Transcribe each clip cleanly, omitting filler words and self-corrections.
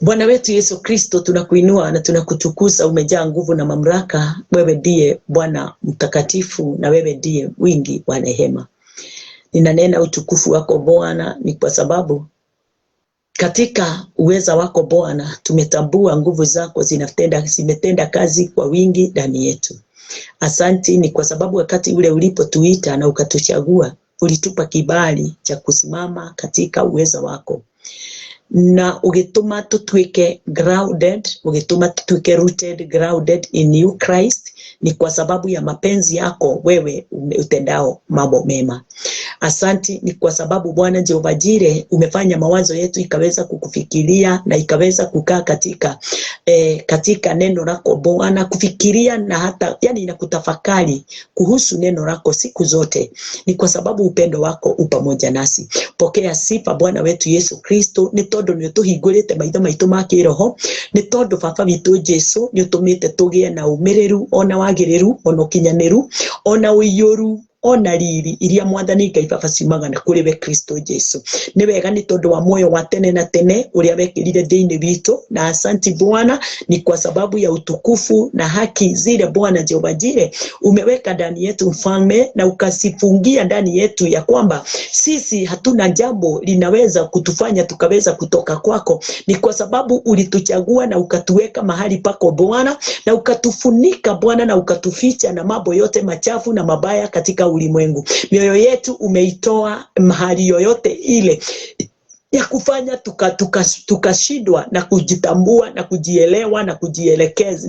Bwana wetu Yesu Kristo, tunakuinua na tunakutukuza. Umejaa nguvu na mamlaka. Wewe ndiye Bwana mtakatifu, na wewe ndiye wingi wa rehema. Ninanena utukufu wako Bwana, ni kwa sababu katika uweza wako Bwana tumetambua nguvu zako zimetenda kazi kwa wingi ndani yetu. Asanti ni kwa sababu wakati ule ulipotuita na ukatuchagua, ulitupa kibali cha kusimama katika uweza wako, na ugituma tutuike grounded, ugituma tutuike rooted, grounded in you Christ. Ni kwa sababu ya mapenzi yako wewe utendao mambo mema. Asanti ni kwa sababu Bwana Jehova Jire umefanya mawazo yetu ikaweza kukufikiria na ikaweza kukaa katika neno lako Bwana, kufikiria na hata na kutafakari kuhusu neno lako siku zote. Ni kwa sababu upendo wako upamoja nasi. Pokea sifa Bwana wetu Yesu Kristo, ni todo ni tuhingurite maitho maitu ma kiroho, ni todo baba witu Jesu ni utumite tugie na umireru, ona wagiriru, ona kinyaniru, ona uiyoru, ona riri iria mwathani Ngai baba ciumagana kuri we Kristo Jesu. Ni wega ni tondu wa moyo wa tene na tene uria wekirire thiini witu, na asanti Bwana ni kwa sababu ya utukufu na haki zile Bwana Jehova Jire umeweka ndani yetu Mfalme, na ukasifungia ndani yetu ya kwamba sisi hatuna jambo linaweza kutufanya tukaweza kutoka kwako. Ni kwa sababu ulituchagua na ukatuweka mahali pako Bwana, na ukatufunika Bwana, na ukatuficha na mambo yote machafu na mabaya katika ulimwengu. Mioyo yetu umeitoa mahali yoyote ile ya kufanya tukashindwa na kujitambua na kujielewa na kujielekeza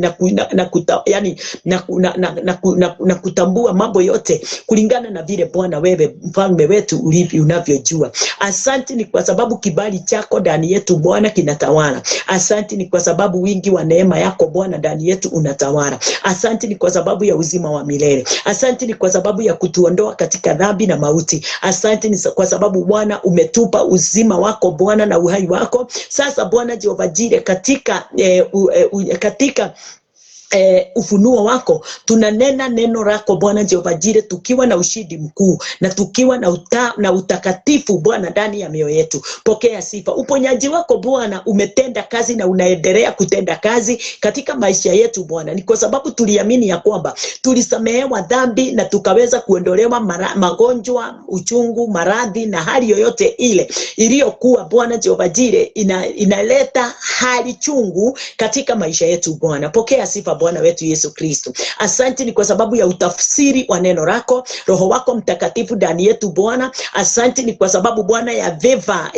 na kutambua mambo yote kulingana na vile Bwana wewe Mfalme wetu ulivyo unavyojua. Asante ni kwa sababu kibali chako ndani yetu Bwana kinatawala. Asante ni kwa sababu wingi wa neema yako Bwana ndani yetu unatawala. Asante ni kwa sababu ya uzima wa milele. Asante ni kwa sababu ya kutuondoa katika dhambi na mauti. Asante ni kwa sababu Bwana umetupa uzima wako Bwana na uhai wako. Sasa Bwana Jehova Jire katika ufunuo wako tunanena neno lako Bwana Jehova Jire, tukiwa na ushindi mkuu na tukiwa na utakatifu Bwana ndani ya mioyo yetu. Pokea sifa. Uponyaji wako Bwana umetenda kazi na unaendelea kutenda kazi katika maisha yetu Bwana. Ni kwa sababu tuliamini ya kwamba tulisamehewa dhambi na tukaweza kuondolewa magonjwa, uchungu, maradhi na hali yoyote ile iliyokuwa Bwana Jehova Jire inaleta hali chungu katika maisha yetu Bwana. Pokea sifa Bwana wetu Yesu Kristo. Asante ni kwa sababu ya utafsiri wa neno lako, Roho wako Mtakatifu ndani yetu Bwana. Asante ni kwa sababu Bwana ya veva,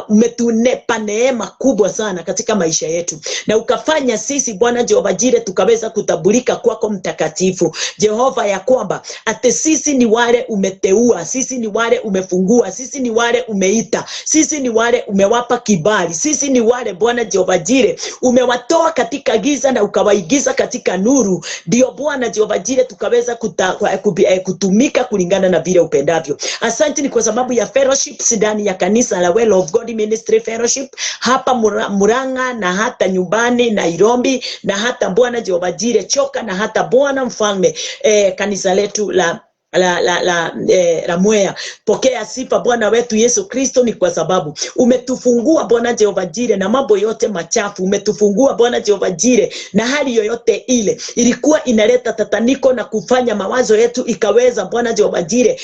umetunepa neema kubwa sana katika maisha yetu, na ukafanya sisi Bwana Jehova Jire tukaweza kutabulika kwako mtakatifu Jehova, ya kwamba ate sisi ni wale umeteua, sisi ni wale umefungua, sisi ni wale umeita, sisi ni wale umewapa kibali, sisi ni wale Bwana Jehova Jire umewatoa katika giza na ukawaigiza katika nuru. Ndio Bwana Jehova Jire tukaweza kutumika kulingana na vile upendavyo. Asante ni kwa sababu ya fellowship ndani ya kanisa la Well of God Ministry Fellowship hapa Murang'a na hata nyumbani Nairobi na hata Bwana Jehova Jire Choka na hata Bwana Mfalme kanisa letu la Mwea. Pokea sifa Bwana wetu Yesu Kristo, ni kwa sababu umetufungua Bwana Jehova Jire na mambo yote machafu. Umetufungua Bwana Jehova Jire na hali yoyote ile ilikuwa inaleta tataniko na kufanya mawazo yetu ikaweza Bwana Jehova Jire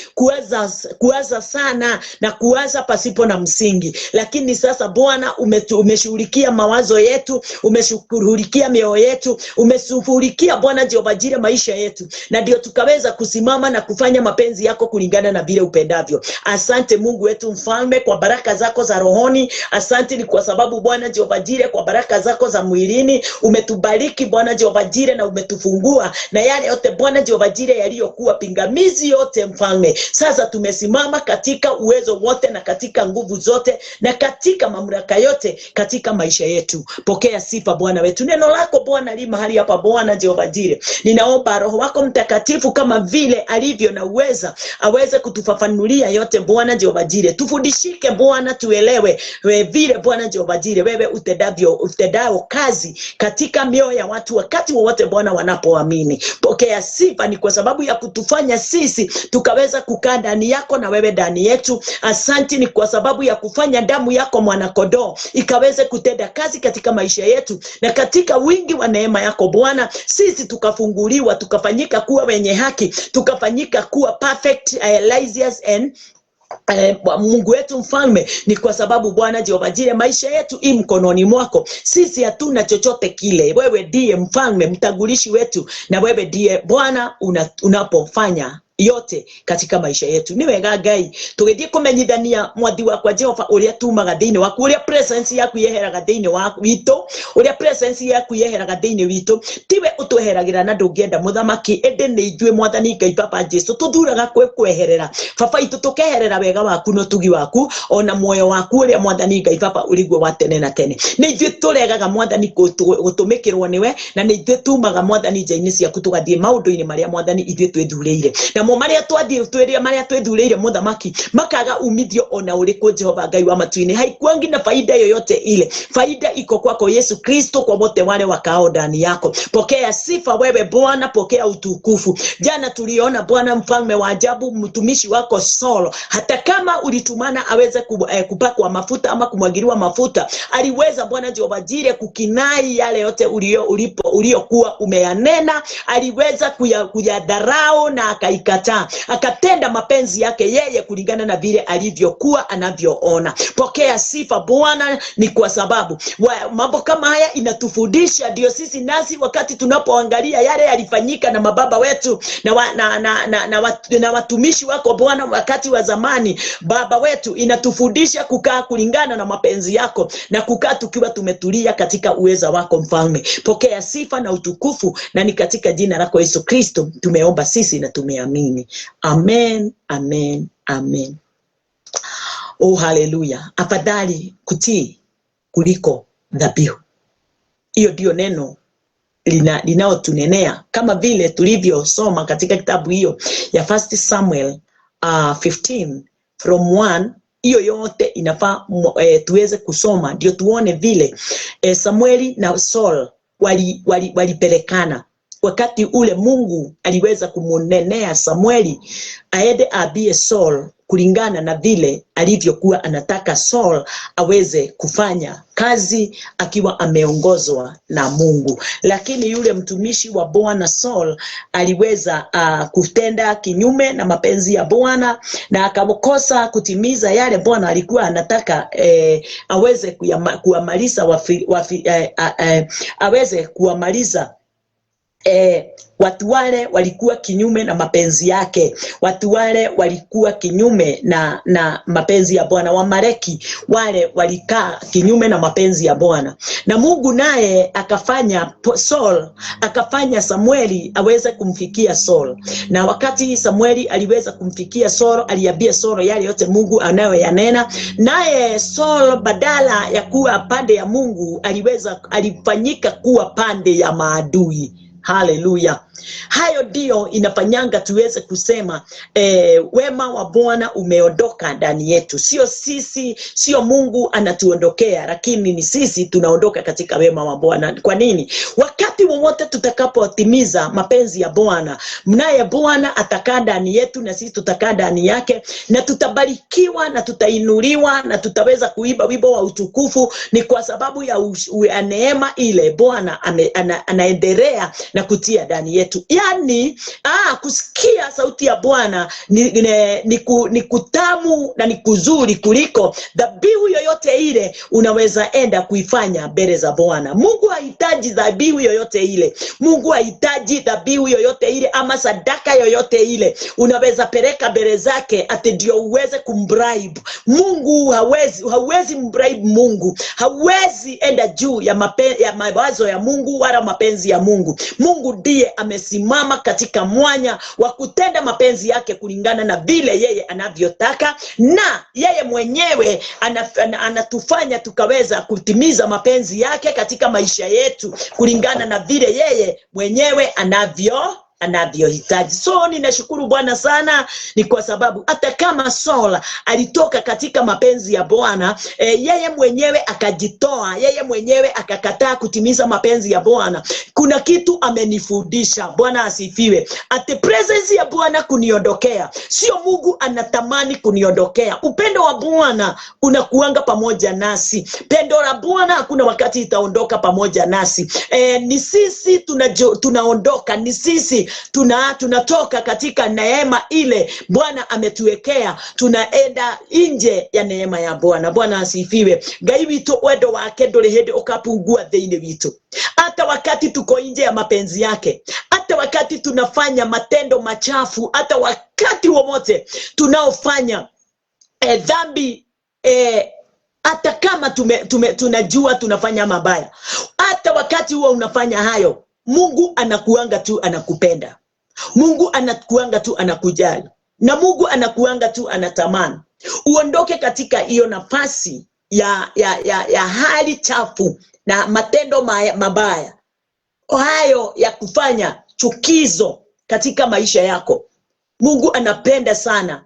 kuwaza sana na kuwaza pasipo na msingi. Lakini sasa Bwana umeshughulikia mawazo yetu, umeshughulikia mioyo yetu, umeshughulikia Bwana Jehova Jire maisha yetu, na ndio tukaweza kusimama na kufanya mapenzi yako kulingana na vile upendavyo. Asante Mungu wetu Mfalme kwa baraka zako za rohoni. Asante ni kwa sababu Bwana Jehova Jire kwa baraka zako za mwilini umetubariki Bwana Jehova Jire na umetufungua na yale yote Bwana Jehova Jire yaliyokuwa pingamizi yote Mfalme. Sasa tumesimama katika uwezo wote na katika nguvu zote na katika mamlaka yote katika maisha yetu. Pokea sifa Bwana wetu. Neno lako Bwana li mahali hapa Bwana Jehova Jire. Ninaomba Roho wako Mtakatifu kama vile alivyo uvuvio na uweza, aweze kutufafanulia yote Bwana Jehova Jireh. Tufundishike Bwana, tuelewe vile Bwana Jehova Jireh wewe utendao kazi katika mioyo ya watu wakati wowote Bwana wanapoamini. Pokea sifa, ni kwa sababu ya kutufanya sisi tukaweza kukaa ndani yako na wewe ndani yetu. Asante ni kwa sababu ya kufanya damu yako mwana kondoo ikaweze kutenda kazi katika maisha yetu, na katika wingi wa neema yako Bwana sisi tukafunguliwa, tukafanyika kuwa wenye haki, tukafanyika kuwa perfect righteous and Mungu wetu mfalme, ni kwa sababu Bwana Jehova Jireh maisha yetu i mkononi mwako. Sisi hatuna chochote kile, wewe ndiye mfalme mtangulishi wetu, na wewe ndiye Bwana unapofanya yote katika maisha yetu. Ni wega Ngai tugithie kumenyithania mwathi wakwa Jehova uria tumaga thiini waku, uria presence yaku yeheraga thiini waku witu, uria presence yaku yeheraga thiini witu. Tiwe utweheragira na ndungienda muthamaki, ende ni ithue mwathani Ngai Papa Jesu tuthuraga kweherera Baba itu, tukeherera wega waku no tugi waku ona muoyo waku uria mwathani Ngai Papa urigwe wa tene na tene. Ni ithue turegaga mwathani gutumikirwo niwe, na ni ithue tumaga mwathani njaini ciaku tugathie maundu-ini maria mwathani ithue twithureire, na mo maria twathie maria twithureire muthamaki makaga umithio ona uriku Jehova Ngai wa matuini. Haikuangi na faida yoyote ile, faida iko kwako Yesu Kristo, kwa wote wale wakao ndani yako. Pokea sifa wewe Bwana, pokea utukufu. Jana tuliona Bwana mfalme wa ajabu mtumishi wako Saul, hata kama ulitumana aweze kupakwa mafuta ama kumwagiliwa mafuta, aliweza Bwana Jehova Jireh kukinai yale yote uliokuwa umeyanena, aliweza kuyadharau na akaikataa, akatenda mapenzi yake yeye kulingana na vile alivyokuwa anavyoona. Pokea sifa Bwana, ni kwa sababu mambo kama haya inatufundisha ndio sisi nasi wakati tunapoangalia yale yalifanyika na mababa wetu na watumishi wako Bwana wakati wa zamani, baba wetu, inatufundisha kukaa kulingana na mapenzi yako na kukaa tukiwa tumetulia katika uweza wako mfalme. Pokea sifa na utukufu, na ni katika jina lako Yesu Kristo tumeomba sisi na tumeamini. Amen, amen, amen. Oh, haleluya. Afadhali kutii kuliko dhabihu. Hiyo ndio neno linaotunenea, kama vile tulivyosoma katika kitabu hiyo ya 1 Samuel 15 from 1. Hiyo yote inafaa tuweze kusoma ndio tuone vile Samueli na Saul walipelekana. Wakati ule Mungu aliweza kumunenea Samueli aende abie Saul kulingana na vile alivyokuwa anataka Saul aweze kufanya kazi akiwa ameongozwa na Mungu. Lakini yule mtumishi wa Bwana Saul aliweza kutenda kinyume na mapenzi ya Bwana, na akakosa kutimiza yale Bwana alikuwa anataka aweze kuamaliza aweze kuamaliza. Watu wale walikuwa kinyume na mapenzi yake, watu wale walikuwa kinyume na mapenzi ya Bwana. Wamaleki wale walikaa kinyume na mapenzi ya Bwana, na Mungu naye akafanya Samueli aweze kumfikia Saul. Na wakati Samueli aliweza kumfikia Saul, aliambia Saul yale yote Mungu anayoyanena, naye Saul badala ya kuwa pande ya Mungu alifanyika kuwa pande ya maadui. Haleluya. Hayo ndio inafanyanga tuweze kusema wema wa Bwana umeondoka ndani yetu. Sio sisi, sio Mungu anatuondokea, lakini ni sisi tunaondoka katika wema wa Bwana. Kwa nini? Wakati wowote tutakapotimiza mapenzi ya Bwana, mnaye Bwana atakaa ndani yetu na sisi tutakaa ndani yake, na tutabarikiwa na tutainuliwa na tutaweza kuimba wimbo wa utukufu. Ni kwa sababu ya neema ile Bwana anaendelea na kutia ndani yetu. Yani kusikia sauti ya Bwana ni kutamu na ni kuzuri kuliko dhabihu yoyote ile unaweza enda kuifanya mbele za Bwana. Mungu hahitaji dhabihu yoyote ile. Mungu hahitaji dhabihu yoyote ile ama sadaka yoyote ile unaweza peleka mbele zake ati ndio uweze kumbribe Mungu. Hawezi mbribe Mungu. Hawezi enda juu ya mawazo ya Mungu wala mapenzi ya Mungu. Mungu ndiye amesimama katika mwanya wa kutenda mapenzi yake kulingana na vile yeye anavyotaka, na yeye mwenyewe anatufanya tukaweza kutimiza mapenzi yake katika maisha yetu kulingana na vile yeye mwenyewe anavyohitaji. So ninashukuru Bwana sana, ni kwa sababu hata kama Saul alitoka katika mapenzi ya Bwana, yeye mwenyewe akajitoa, yeye mwenyewe akakataa kutimiza mapenzi ya Bwana. Kuna kitu amenifundisha. Bwana asifiwe. At presence ya Bwana kuniondokea, sio Mungu anatamani kuniondokea. Upendo wa Bwana unakuanga pamoja nasi. Pendo la Bwana hakuna wakati itaondoka pamoja nasi. Ni sisi tunaondoka, ni sisi tunatoka katika neema ile Bwana ametuwekea, tunaenda nje ya neema ya Bwana. Bwana asifiwe. Ngai witu wendo wake nduri hindi ukapungua thiini witu. Hata wakati tuko nje ya mapenzi yake, hata wakati tunafanya matendo machafu, hata wakati wowote tunaofanya dhambi, hata kama tunajua tunafanya mabaya, hata wakati huo unafanya hayo, Mungu anakuanga tu anakupenda. Mungu anakuanga tu anakujali. Na Mungu anakuanga tu anatamani uondoke katika hiyo nafasi ya hali chafu na matendo mabaya hayo ya kufanya chukizo katika maisha yako. Mungu anapenda sana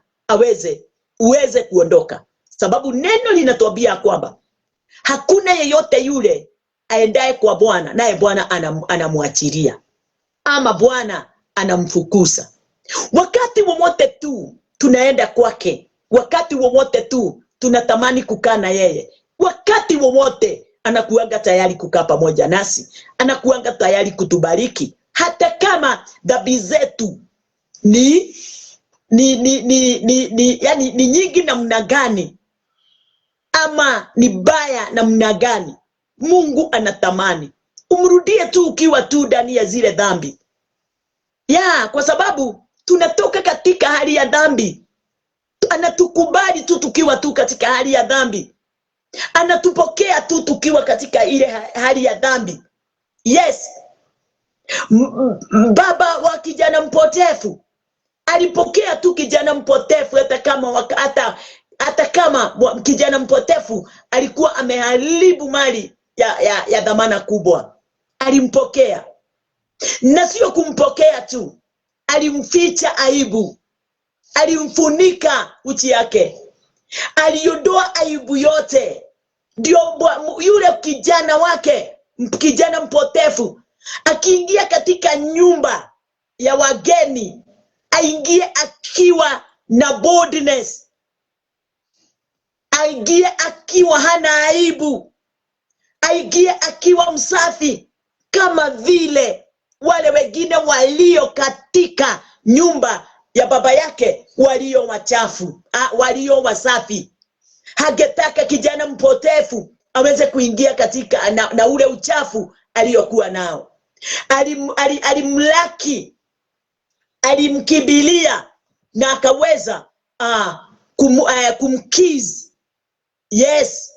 uweze kuondoka, sababu neno linatuambia kwamba hakuna yeyote yule aendaye kwa Bwana naye Bwana anamwachilia, ama Bwana anamfukuza. Wakati wowote tu tunaenda kwake, wakati wowote tu tunatamani kukaa na yeye, wakati wowote anakuanga tayari kukaa pamoja nasi, anakuanga tayari kutubariki. Hata kama dhambi zetu ni nyingi namna gani, ama ni baya namna gani, Mungu anatamani umrudie tu ukiwa tu ndani ya zile dhambi. Kwa sababu tunatoka katika hali ya dhambi. Anatukubali tu tukiwa tu katika hali ya dhambi. Anatupokea tu tukiwa katika ile hali ya dhambi. Yes. Baba wa kijana mpotefu alipokea tu kijana mpotefu, hata kama kijana mpotefu alikuwa ameharibu mali ya dhamana kubwa. Alimpokea. Na sio kumpokea tu, alimficha aibu, alimfunika uchi yake, aliondoa aibu yote. Ndio yule kijana mpotefu akiingia katika nyumba ya wageni, aingie akiwa na boldness, aingie akiwa hana aibu, aingie akiwa msafi, kama vile wale wengine walio katika nyumba ya baba yake walio wachafu, walio wasafi. Hagetaka kijana mpotefu aweze kuingia katika na ule uchafu aliyokuwa nao. Alimlaki, alimkibilia na akaweza kumkiss. Yes.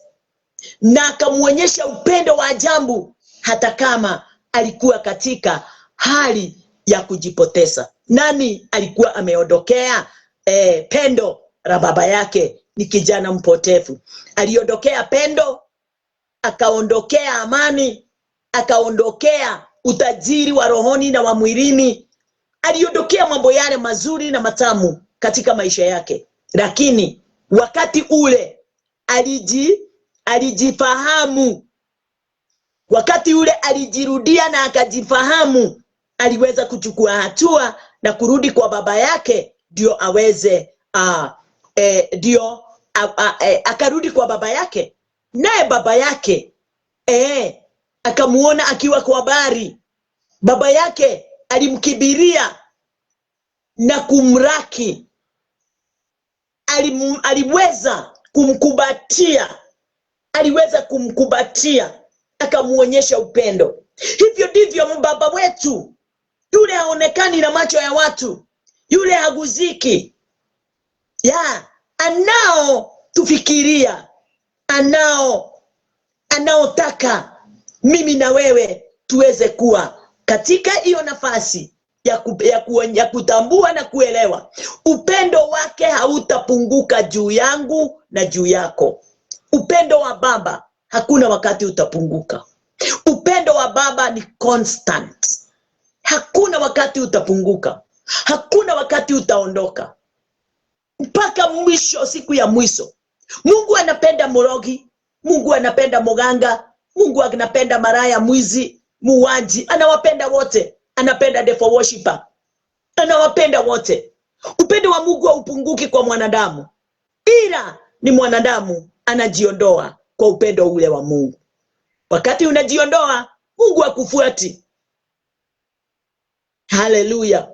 Na akamuonyesha upendo wa ajabu hata kama alikuwa katika hali ya kujipoteza. Nani alikuwa ameondokea pendo la baba yake? Ni kijana mpotefu. Aliondokea pendo, akaondokea amani, akaondokea utajiri wa rohoni na wa mwilini. Aliondokea mambo yale mazuri na matamu katika maisha yake. Lakini wakati ule alijifahamu. Wakati ule alijirudia na akajifahamu, aliweza kuchukua hatua na kurudi kwa baba yake, ndio aweze akarudi kwa baba yake. Naye baba yake akamuona akiwa kwa habari. Baba yake alimkibiria na kumraki. Aliweza kumkubatia, akamuonyesha upendo. Hivyo ndivyo baba wetu, yule haonekani na macho ya watu, yule haguziki, anao tufikiria, anaotaka mimi na wewe tuweze kuwa katika hiyo nafasi ya kutambua na kuelewa upendo wake hautapunguka juu yangu na juu yako. Upendo wa baba hakuna wakati utapunguka. Upendo wa baba ni constant. Hakuna wakati utapunguka. Hakuna wakati utaondoka. Mpaka mwisho, siku ya mwisho. Mungu anapenda mrogi, Mungu anapenda muganga, Mungu anapenda maraya, mwizi, muuaji, anawapenda wote. Anapenda devil worshiper, anawapenda wote. Upendo wa Mungu haupunguki kwa mwanadamu, ila ni mwanadamu anajiondoa kwa upendo ule wa Mungu. Wakati unajiondoa, Mungu hakufuati. Haleluya.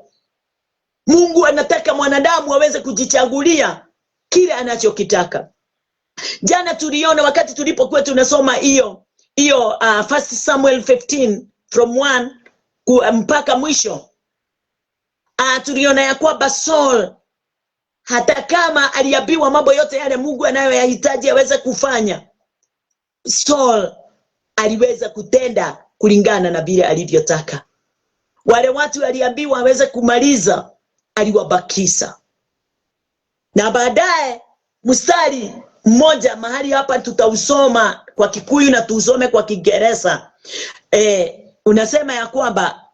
Mungu anataka mwanadamu aweze kujichagulia kile anachokitaka. Jana tuliona wakati tulipokuwa tunasoma hiyo 1 Samuel 15 from 1 mpaka mwisho. Tuliona ya kwamba Saul, hata kama aliambiwa mambo yote yale Mungu anayoyahitaji aweze kufanya, Saul aliweza kutenda kulingana na vile alivyotaka. Wale watu aliambiwa aweze kumaliza, aliwabakisha. Na baadaye mstari mmoja mahali hapa tutausoma kwa Kikuyu na tuusome kwa Kiingereza. Unasema ya kwamba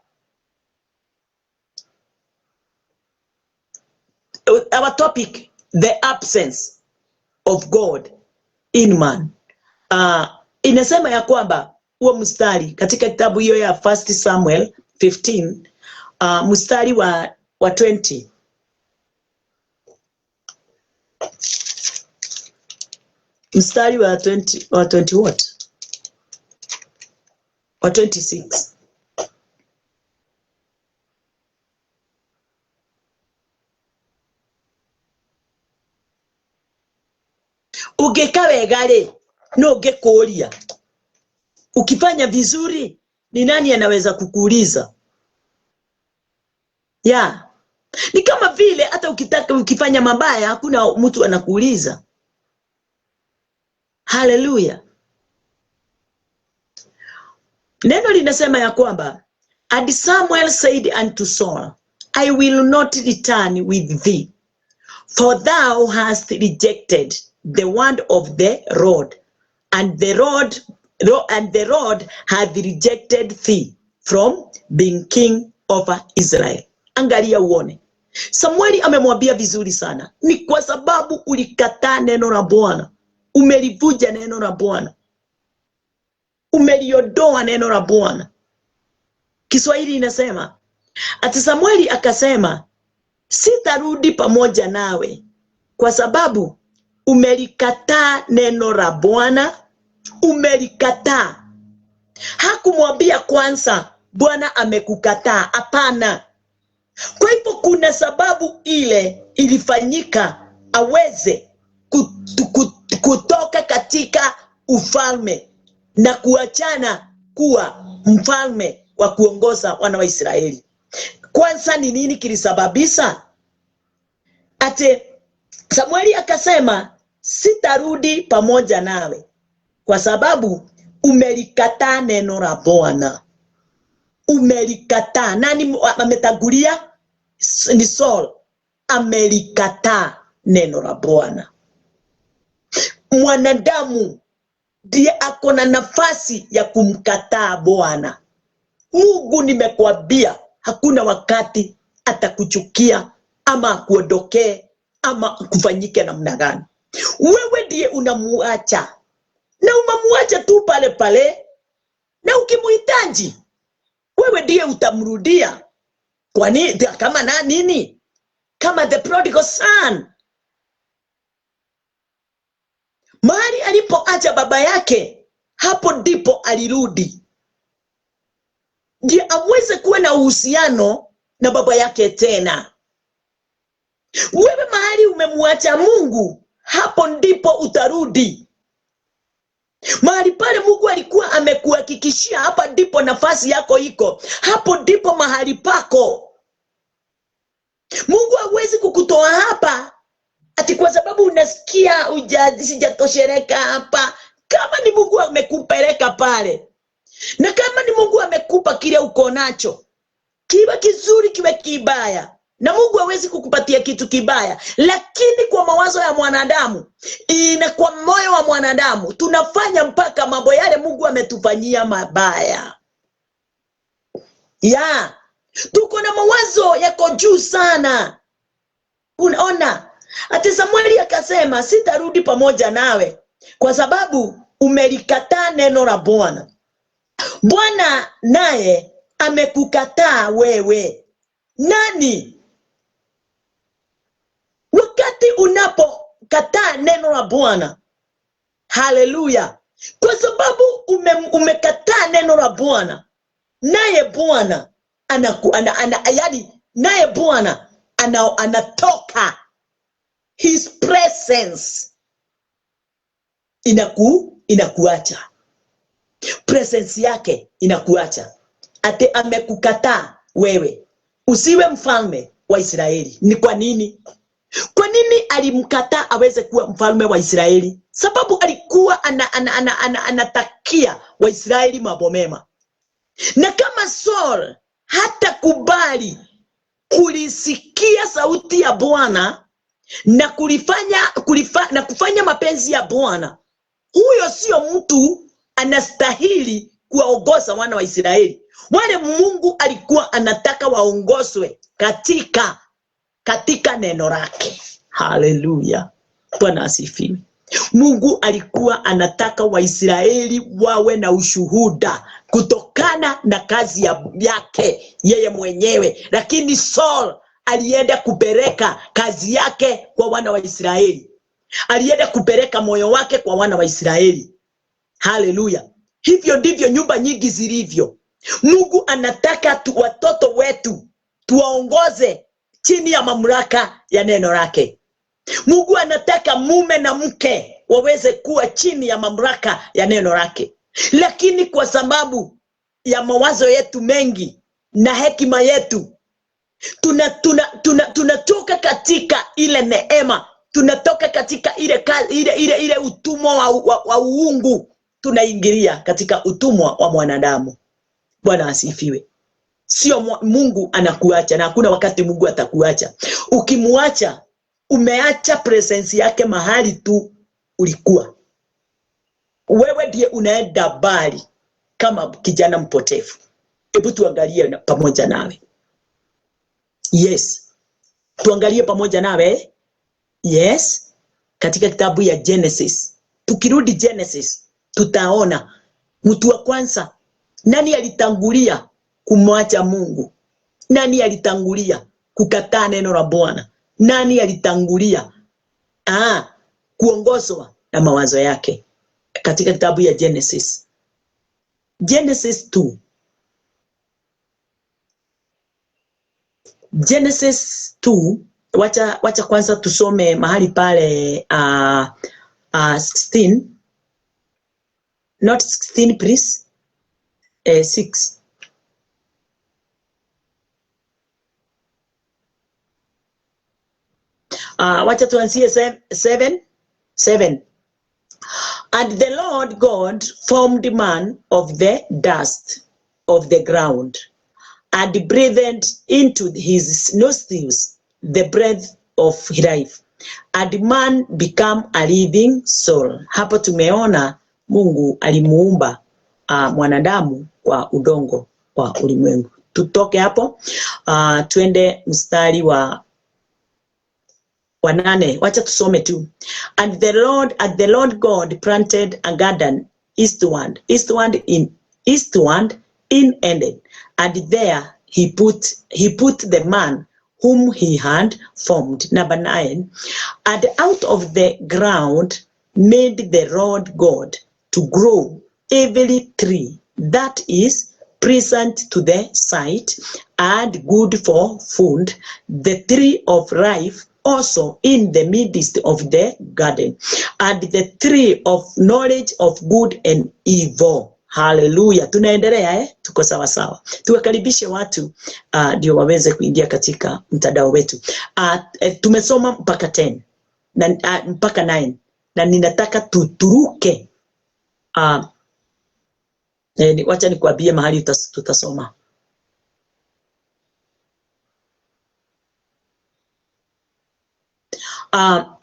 our topic, the absence of God in man. Inasema ya kwamba huo mstari katika kitabu hiyo ya 1 Samuel 15 mstari wa 20. Mstari wa 20 what? Wa 26. Ugekawegale no gekuria. Ukifanya vizuri, ni nani anaweza kukuuliza? Ya. Ni kama vile hata ukifanya mabaya hakuna mtu anakuuliza. Hallelujah. Neno linasema ya kwamba, and Samuel said unto Saul, I will not return with thee, for thou hast rejected the word of the Lord, and the Lord hath rejected thee from being king over Israel. Angalia uone. Samueli amemwambia vizuri sana, ni kwa sababu ulikataa neno la Bwana. Umelivuja neno la Bwana. Umeliondoa neno la Bwana. Kiswahili inasema, ati Samueli akasema, sitarudi pamoja nawe kwa sababu umelikataa neno la Bwana. Umelikataa. Hakumwambia kwanza Bwana amekukataa. Hapana. Kwa hivyo kuna sababu ile ilifanyika aweze kutoka katika ufalme na kuachana kuwa mfalme wa kuongoza wana wa Israeli. Kwanza ni nini kilisababisha? Ate Samueli akasema, sitarudi pamoja nawe kwa sababu umelikataa neno la Bwana. Umelikataa. Nani ametangulia? Ni Saul. Amelikataa neno la Bwana. Mwanadamu ndiye ako na nafasi ya kumkataa Bwana. Mungu, nimekwambia hakuna wakati atakuchukia ama kuondokee ama kufanyike namna gani. Wewe ndiye unamuacha. Na umamuacha tu pale pale. Na ukimuhitaji, wewe ndiye utamrudia. Kwani kama na nini? Kama the prodigal son. Mahali alipoacha baba yake, hapo ndipo alirudi. Ndiye aweze kuwa na uhusiano na baba yake tena. Wewe mahali umemuacha Mungu, hapo ndipo utarudi. Mahali pale Mungu alikuwa amekuhakikishia hapa ndipo nafasi yako iko, hapo ndipo mahali pako. Mungu hawezi kukutoa hapa ati kwa sababu unasikia sijatoshereka hapa. Kama ni Mungu amekupeleka pale, na kama ni Mungu amekupa kile uko nacho, kiwe kizuri kiwe kibaya, na Mungu hawezi kukupatia kitu kibaya. Lakini kwa mawazo ya mwanadamu, na kwa moyo wa mwanadamu, tunafanya mpaka mambo yale Mungu ametufanyia mabaya. Ya, Tuko na mawazo yako juu sana. Unaona, ati Samueli akasema sitarudi pamoja nawe kwa sababu umelikataa neno la Bwana. Bwana naye amekukataa wewe. Nani? Wakati unapokataa neno la Bwana, haleluya, kwa sababu umekataa neno la Bwana, naye Bwana naye Bwana anatoka, his presence inakuacha. Presence yake inakuacha. Ate amekukataa wewe usiwe mfalme wa Israeli. Ni kwa nini? Kwa nini alimkataa aweze kuwa mfalme wa Israeli? Sababu alikuwa anatakia wa Israeli mambo mema. Na kama Saul hata kubali kulisikia sauti ya Bwana na kufanya mapenzi ya Bwana, huyo sio mtu anastahili kuwaongoza wana wa Israeli. Wale Mungu alikuwa anataka waongozwe katika neno lake. Haleluya. Bwana asifiwe. Mungu alikuwa anataka Waisraeli wawe na ushuhuda kutokana na kazi yake yeye mwenyewe, lakini Saul alienda kupeleka kazi yake kwa wana wa Israeli. Alienda kupeleka moyo wake kwa wana wa Israeli. Haleluya. Hivyo ndivyo nyumba nyingi zilivyo. Mungu anataka watoto wetu tuwaongoze chini ya mamlaka ya neno lake. Mungu anataka mume na mke waweze kuwa chini ya mamlaka ya neno lake. Lakini kwa sababu ya mawazo yetu mengi na hekima yetu, tunatoka katika ile neema, tunatoka katika ile utumwa wa uungu, tunaingilia katika utumwa wa mwanadamu. Bwana asifiwe. Sio Mungu anakuacha, na hakuna wakati Mungu atakuacha. Ukimuacha, umeacha presence yake mahali tu ulikuwa. Wewe ndiye unaenda bali kama kijana mpotevu. Hebu tuangalie pamoja nawe. Yes. Tuangalie pamoja nawe. Yes. Katika kitabu ya Genesis. Tukirudi Genesis, tutaona mtu wa kwanza, nani alitangulia kumwacha Mungu? Nani alitangulia kukataa neno la Bwana? Nani alitangulia kuongozwa na mawazo yake? Katika kitabu ya Genesis. Genesis 2. Genesis 2, wacha kwanza tusome mahali pale 16. Not 16 please. 6. Wacha tuanzie 7. And the Lord God formed man of the dust of the ground, and breathed into his nostrils the breath of life, and man became a living soul. Hapo tumeona Mungu alimuumba mwanadamu kwa udongo wa ulimwengu. Tutoke hapo twende mstari wa 8. Wacha tusome tu. And the Lord God planted a garden eastward in Eden, and there he put the man whom he had formed. Number 9. And out of the ground made the Lord God to grow every tree that is pleasant to the sight and good for food, the tree of life also in the midst of the garden, and the tree of knowledge of good and evil. Hallelujah. Tunaendelea tuko sawa sawa. Tuwakaribishe watu ndio waweze kuingia katika mtandao wetu. Tumesoma mpaka 10 na mpaka 9, na ninataka tuturuke wacha nikuambie mahali tutasoma.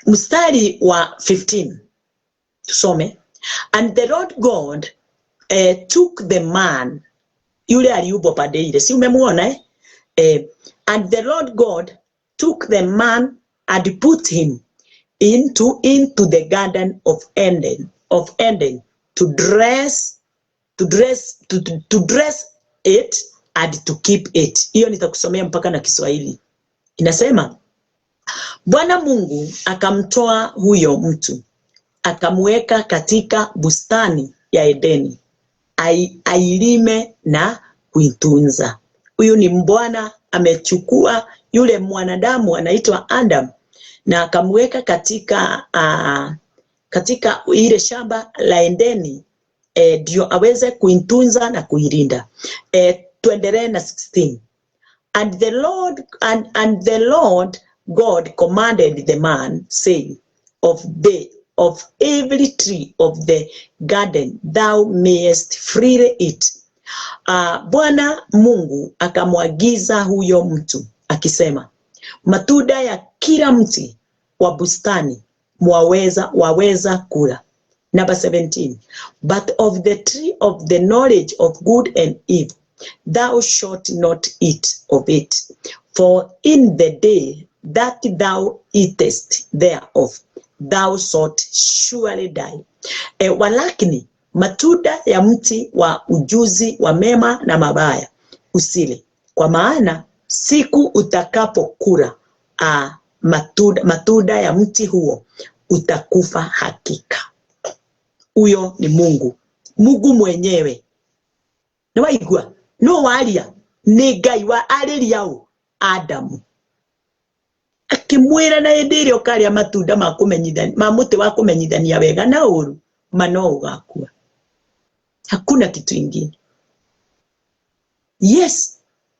Mstari wa 15 tusome. And the Lord God took the man, yule aliumbwa pande ile, si umemuona And the Lord God took the man and put him into the garden of Eden to dress it and to keep it. Hiyo nitakusomea mpaka na Kiswahili. Inasema, Bwana Mungu akamtoa huyo mtu, akamweka katika bustani ya Edeni, ailime na kuitunza. Huyu ni Bwana amechukua yule mwanadamu anaitwa Adam na akamweka katika ile shamba la Edeni, ndio aweze kuitunza na kuilinda. Tuendelee na 16. And the Lord God commanded the man, saying, of every tree of the garden thou mayest freely eat. Bwana Mungu akamwagiza huyo mtu akisema, matunda ya kila mti wa bustani waweza kula. Number 17. But of the tree of the knowledge of good and evil thou shalt not eat of it, for in the day that thou eatest thereof thou shalt surely die. Walakini matunda ya mti wa ujuzi wa mema na mabaya usile, kwa maana siku utakapokula matunda ya mti huo utakufa hakika. Huyo ni Mungu mwenyewe. Na waigua no walia ni Ngai wa arĩriao Adamu, akimwĩra na hĩndĩ ũkarĩa matunda ma mũtĩ wa kũmenyithania wega na ũru, no ũgakua. Hakuna kitu ingine. Yes,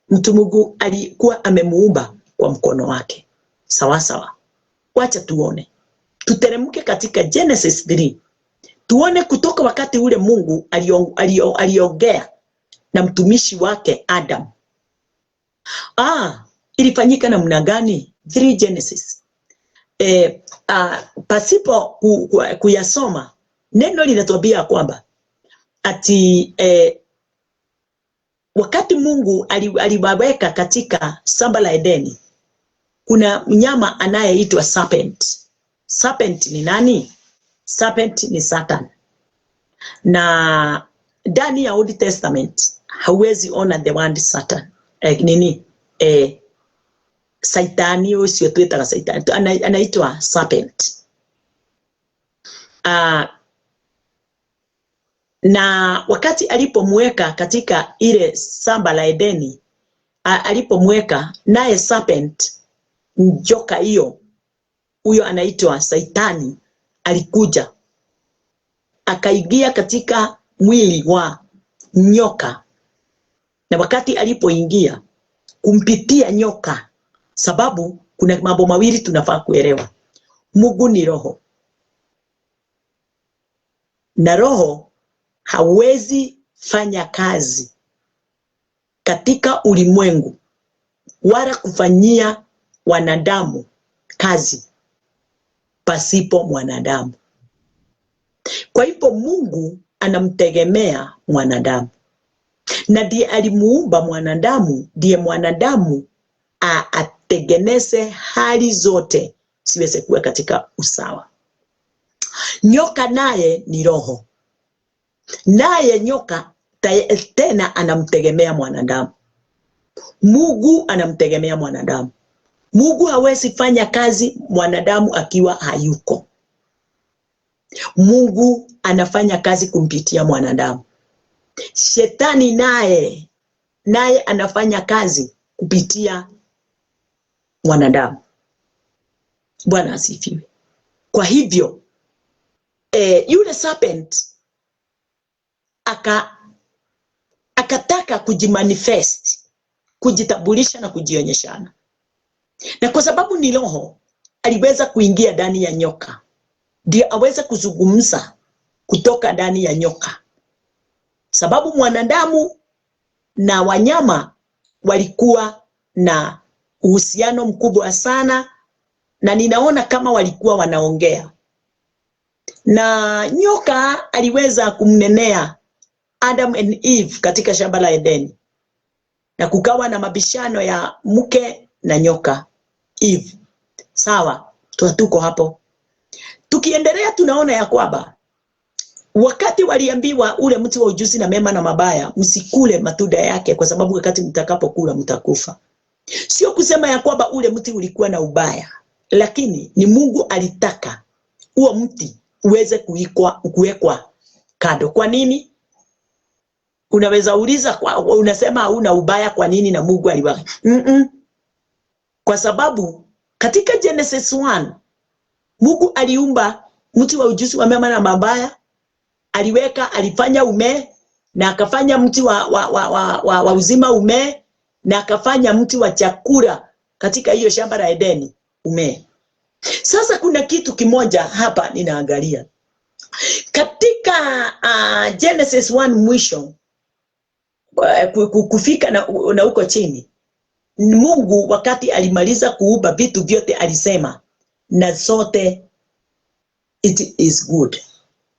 mtu Mungu alikuwa amemuumba kwa mkono wake. Sawa sawa. Wacha tuone. Tuteremke katika Genesis 3. Tuone kutoka wakati ule Mungu aliongea na mtumishi wake Adam. Ilifanyika namna gani? 3 Genesis. Pasipo kuyasoma, neno linatuambia kwamba ati wakati Mungu aliwaweka katika shamba la Edeni, kuna mnyama anayeitwa serpent. Serpent ni nani? Serpent ni Satan. Na ndani ya Old Testament hauwezi ona the word Satan. Saitani usio tuitaga Saitani, anaitwa serpent. Na wakati alipomweka katika ile shamba la Edeni, alipomweka naye serpent, njoka huyo anaitwa Saitani, alikuja akaingia katika mwili wa nyoka. Na wakati alipoingia kumpitia nyoka, sababu kuna mambo mawili tunafaa kuelewa. Mungu ni roho, na roho hawezi fanya kazi katika ulimwengu wala kufanyia wanadamu kazi pasipo mwanadamu. Kwa hivyo Mungu anamtegemea mwanadamu, na ndiye alimuumba mwanadamu, ndiye mwanadamu atengeneze hali zote siweze kuwa katika usawa. Nyoka naye ni roho, naye nyoka tena anamtegemea mwanadamu. Mungu anamtegemea mwanadamu. Mungu hawezi fanya kazi mwanadamu akiwa hayuko. Mungu anafanya kazi kumpitia mwanadamu. Shetani naye anafanya kazi kupitia mwanadamu. Bwana asifiwe. Kwa hivyo yule serpent akataka kujimanifest, kujitambulisha na kujionyeshana. Na kwa sababu ni roho, aliweza kuingia ndani ya nyoka, ndio aweza kuzungumza kutoka ndani ya nyoka. Sababu mwanadamu na wanyama walikuwa na uhusiano mkubwa sana, na ninaona kama walikuwa wanaongea. Na nyoka aliweza kumnenea Adam and Eve katika shamba la Edeni. na kukawa na mabishano ya mke na nyoka Eve. Sawa, tuko hapo. Tukiendelea tunaona ya kwamba wakati waliambiwa ule mti wa ujuzi na mema na mabaya msikule matunda yake, kwa sababu wakati mtakapokula mtakufa. Sio kusema ya kwamba ule mti ulikuwa na ubaya, lakini ni Mungu alitaka huo mti uweze kuwekwa kando. Kwa nini? Unaweza uliza, unasema hauna ubaya, kwa nini na Mungu aliweka? Kwa sababu katika Genesis 1 Mungu aliumba mti wa ujuzi wa mema na mabaya, alifanya umee, na akafanya mti wa uzima umee, na akafanya mti wa chakula katika hiyo shamba la Edeni umee. Sasa kuna kitu kimoja hapa ninaangalia katika Genesis 1 mwisho kufika na huko chini. Mungu wakati alimaliza kuumba vitu vyote alisema na zote it is good,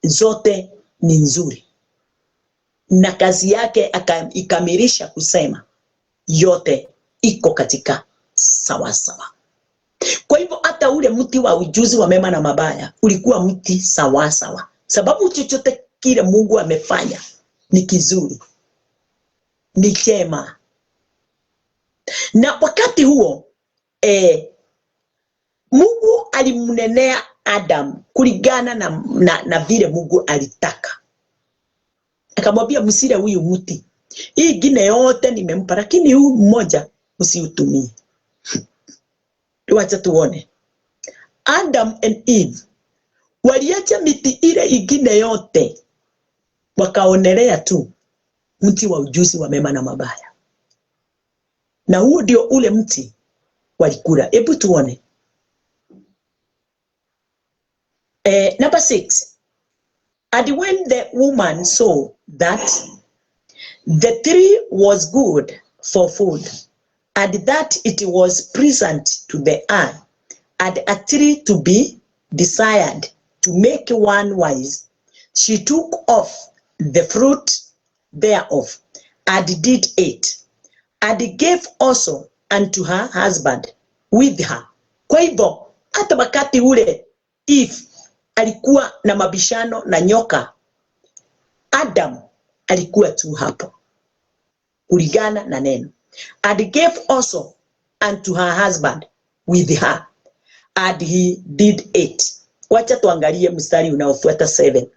zote ni nzuri, na kazi yake ikamilisha kusema yote iko katika sawa sawa. Kwa hivyo hata ule mti wa ujuzi wa mema na mabaya ulikuwa mti sawa sawa, sababu chochote kile Mungu amefanya ni kizuri, ni chema. Na wakati huo Mungu alimnenea Adam kulingana na vile Mungu alitaka. Akamwambia msile huyu mti, hii ingine yote nimempa, lakini huu mmoja msiutumie. Tuacha tuone. Adam and Eve waliacha miti ile ingine yote, wakaonelea tu mti wa ujuzi wa mema na mabaya, na huo ndio ule mti walikula. Hebu tuone. Number 6. And when the woman saw that the tree was good for food, and that it was pleasant to the eye, and a tree to be desired to make one wise, she took off the fruit thereof, and did eat, and gave also unto her husband with her. Kwa hivyo hata wakati ule Eve alikuwa na mabishano na nyoka, Adam alikuwa tu hapo kulingana na neno. And gave also unto her husband with her, and he did eat. Wacha tuangalie mstari unaofuata 7.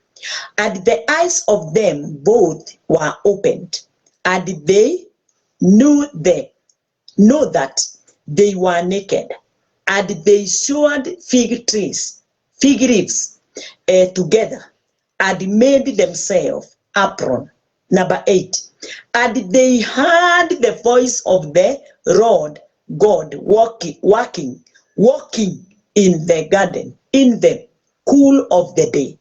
And the eyes of them both were opened, and they knew that they were naked, and they sewed fig leaves together, and made themselves apron. Number 8. And they heard the voice of the Lord God walking in the garden in the cool of the day.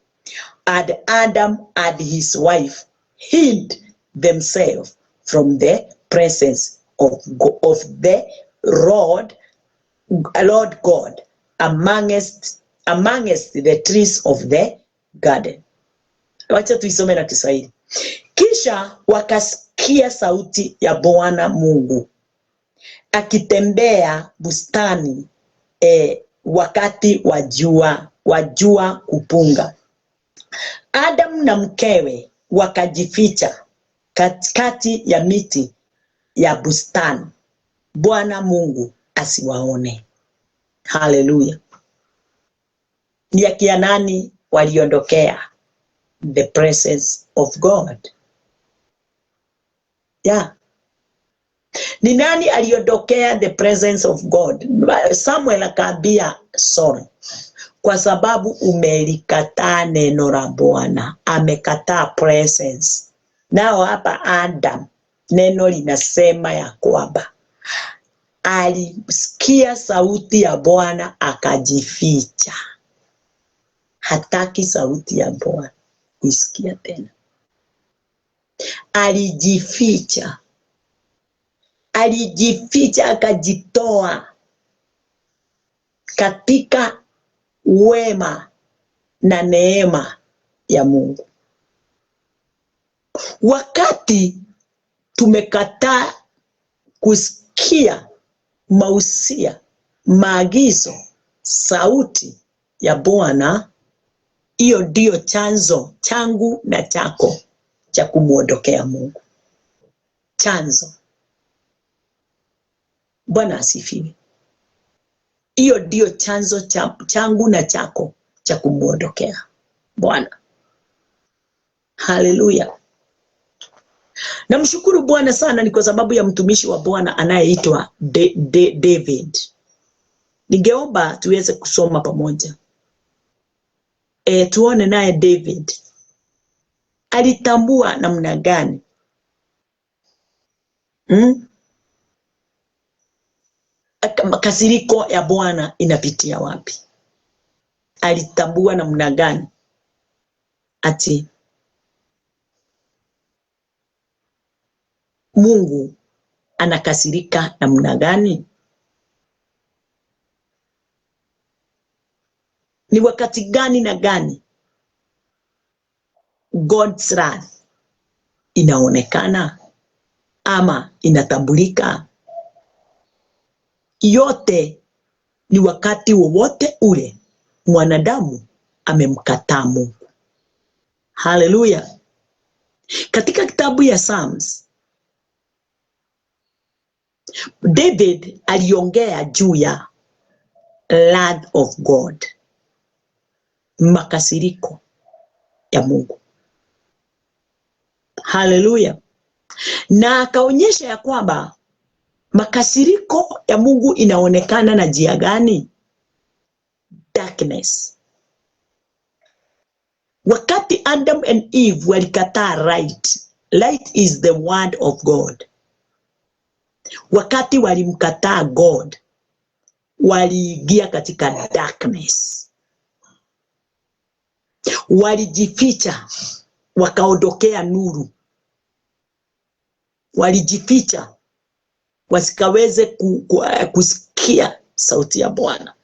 And Adam and his wife hid themselves from the presence of the Lord God amongst the trees of the garden. Wacha tuisome na Kiswahili. Kisha wakasikia sauti ya Bwana Mungu akitembea bustani wakati wa jua kupunga. Adam na mkewe wakajificha katikati ya miti ya bustani, Bwana Mungu asiwaone. Haleluya. Ni akina nani waliondokea the presence of God? Yeah. Ni nani aliondokea the presence of God? Samuel akaambia Saul, kwa sababu umelikataa neno la Bwana, amekataa presence. Nao hapa Adam, neno linasema ya kwamba alisikia sauti ya Bwana akajificha. Hataki sauti ya Bwana kuisikia tena. Alijificha akajitoa katika wema na neema ya Mungu. Wakati tumekataa kusikia mausia, maagizo, sauti ya Bwana, hiyo ndio chanzo changu na chako cha kumuondokea Mungu. Chanzo. Bwana asifiwe. Hiyo ndio chanzo changu na chako cha kumuondokea Bwana. Haleluya. Namshukuru Bwana sana ni kwa sababu ya mtumishi wa Bwana anayeitwa David. Ningeomba tuweze kusoma pamoja. Tuone naye David alitambua namna gani makasiriko ya Bwana inapitia wapi. Alitambua namna gani ati Mungu anakasirika namna gani. Ni wakati gani na gani God's wrath inaonekana ama inatambulika. Yote ni wakati wowote ule mwanadamu amemkataa Mungu. Haleluya. Katika kitabu ya Psalms, David aliongea juu ya wrath of God, makasiriko ya Mungu. Haleluya. Na akaonyesha ya kwamba makasiriko ya Mungu inaonekana na njia gani? Darkness. Wakati Adam and Eve walikataa light is the word of God. Wakati walimkataa God, waliingia katika darkness. Walijificha, wakaondokea nuru. Walijificha wasikaweze kusikia sauti ya Bwana.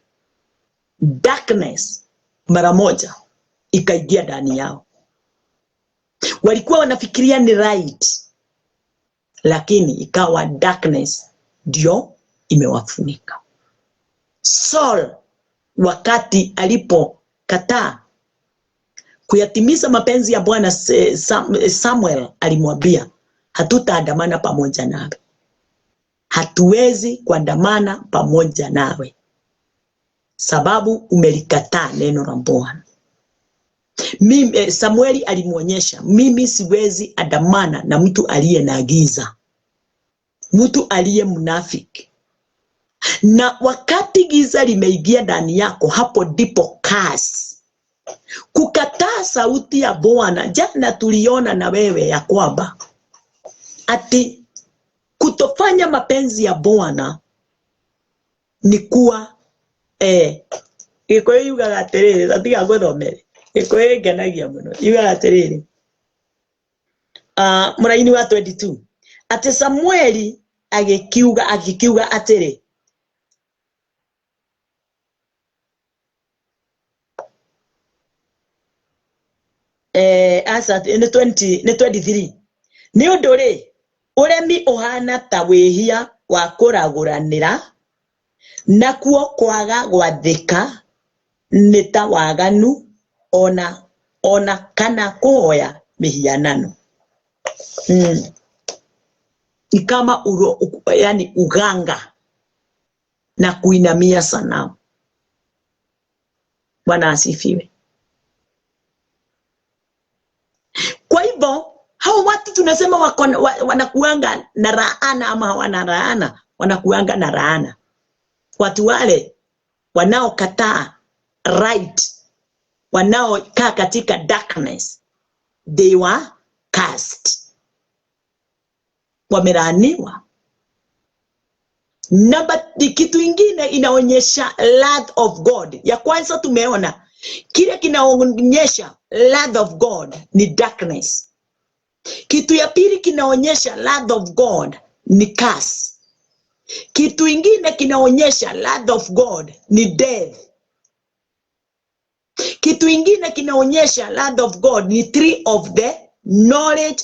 Darkness mara moja ikaingia ndani yao. Walikuwa wanafikiria ni right, lakini ikawa darkness ndio imewafunika. Saul wakati alipokataa kuyatimiza mapenzi ya Bwana, Samuel alimwambia, hatutaandamana pamoja nawe. Hatuwezi kuandamana pamoja nawe sababu umelikataa neno la Bwana. Samueli alimuonyesha, mimi siwezi andamana na mtu aliye na giza, mtu aliye mnafiki. Na wakati giza limeingia ndani yako, hapo ndipo kasi. Kukataa sauti ya Bwana. Jana tuliona na wewe ya kwamba ati kutofanya mapenzi ya Bwana ni kuwa iko yuga aterere tatiga gothomere iko ngenagia muno yuga aterere muraini wa 22 ati Samueli agikiuga atere asa ni 23 ni unduri uremi uhana ta wihia wa kuraguranira nakuo kwaga gwathika ni ta waganu ona kana kuhoya mihianano. Ni kama yani uganga na kuinamia sanamu. Bwana asifiwe. Kwa hivyo hao watu tunasema wanakuanga na laana ama hawana laana, wanakuanga na laana. Watu wale wanaokataa right, wanaokaa katika darkness, they were cast. Wamelaaniwa. Na kitu ingine inaonyesha wrath of God. Ya kwanza tumeona kile kinaonyesha wrath of God ni darkness. Kitu ya pili kinaonyesha wrath of God ni curse. Kitu ingine kinaonyesha wrath of God ni death. Kitu ingine kinaonyesha wrath of God ni tree of the knowledge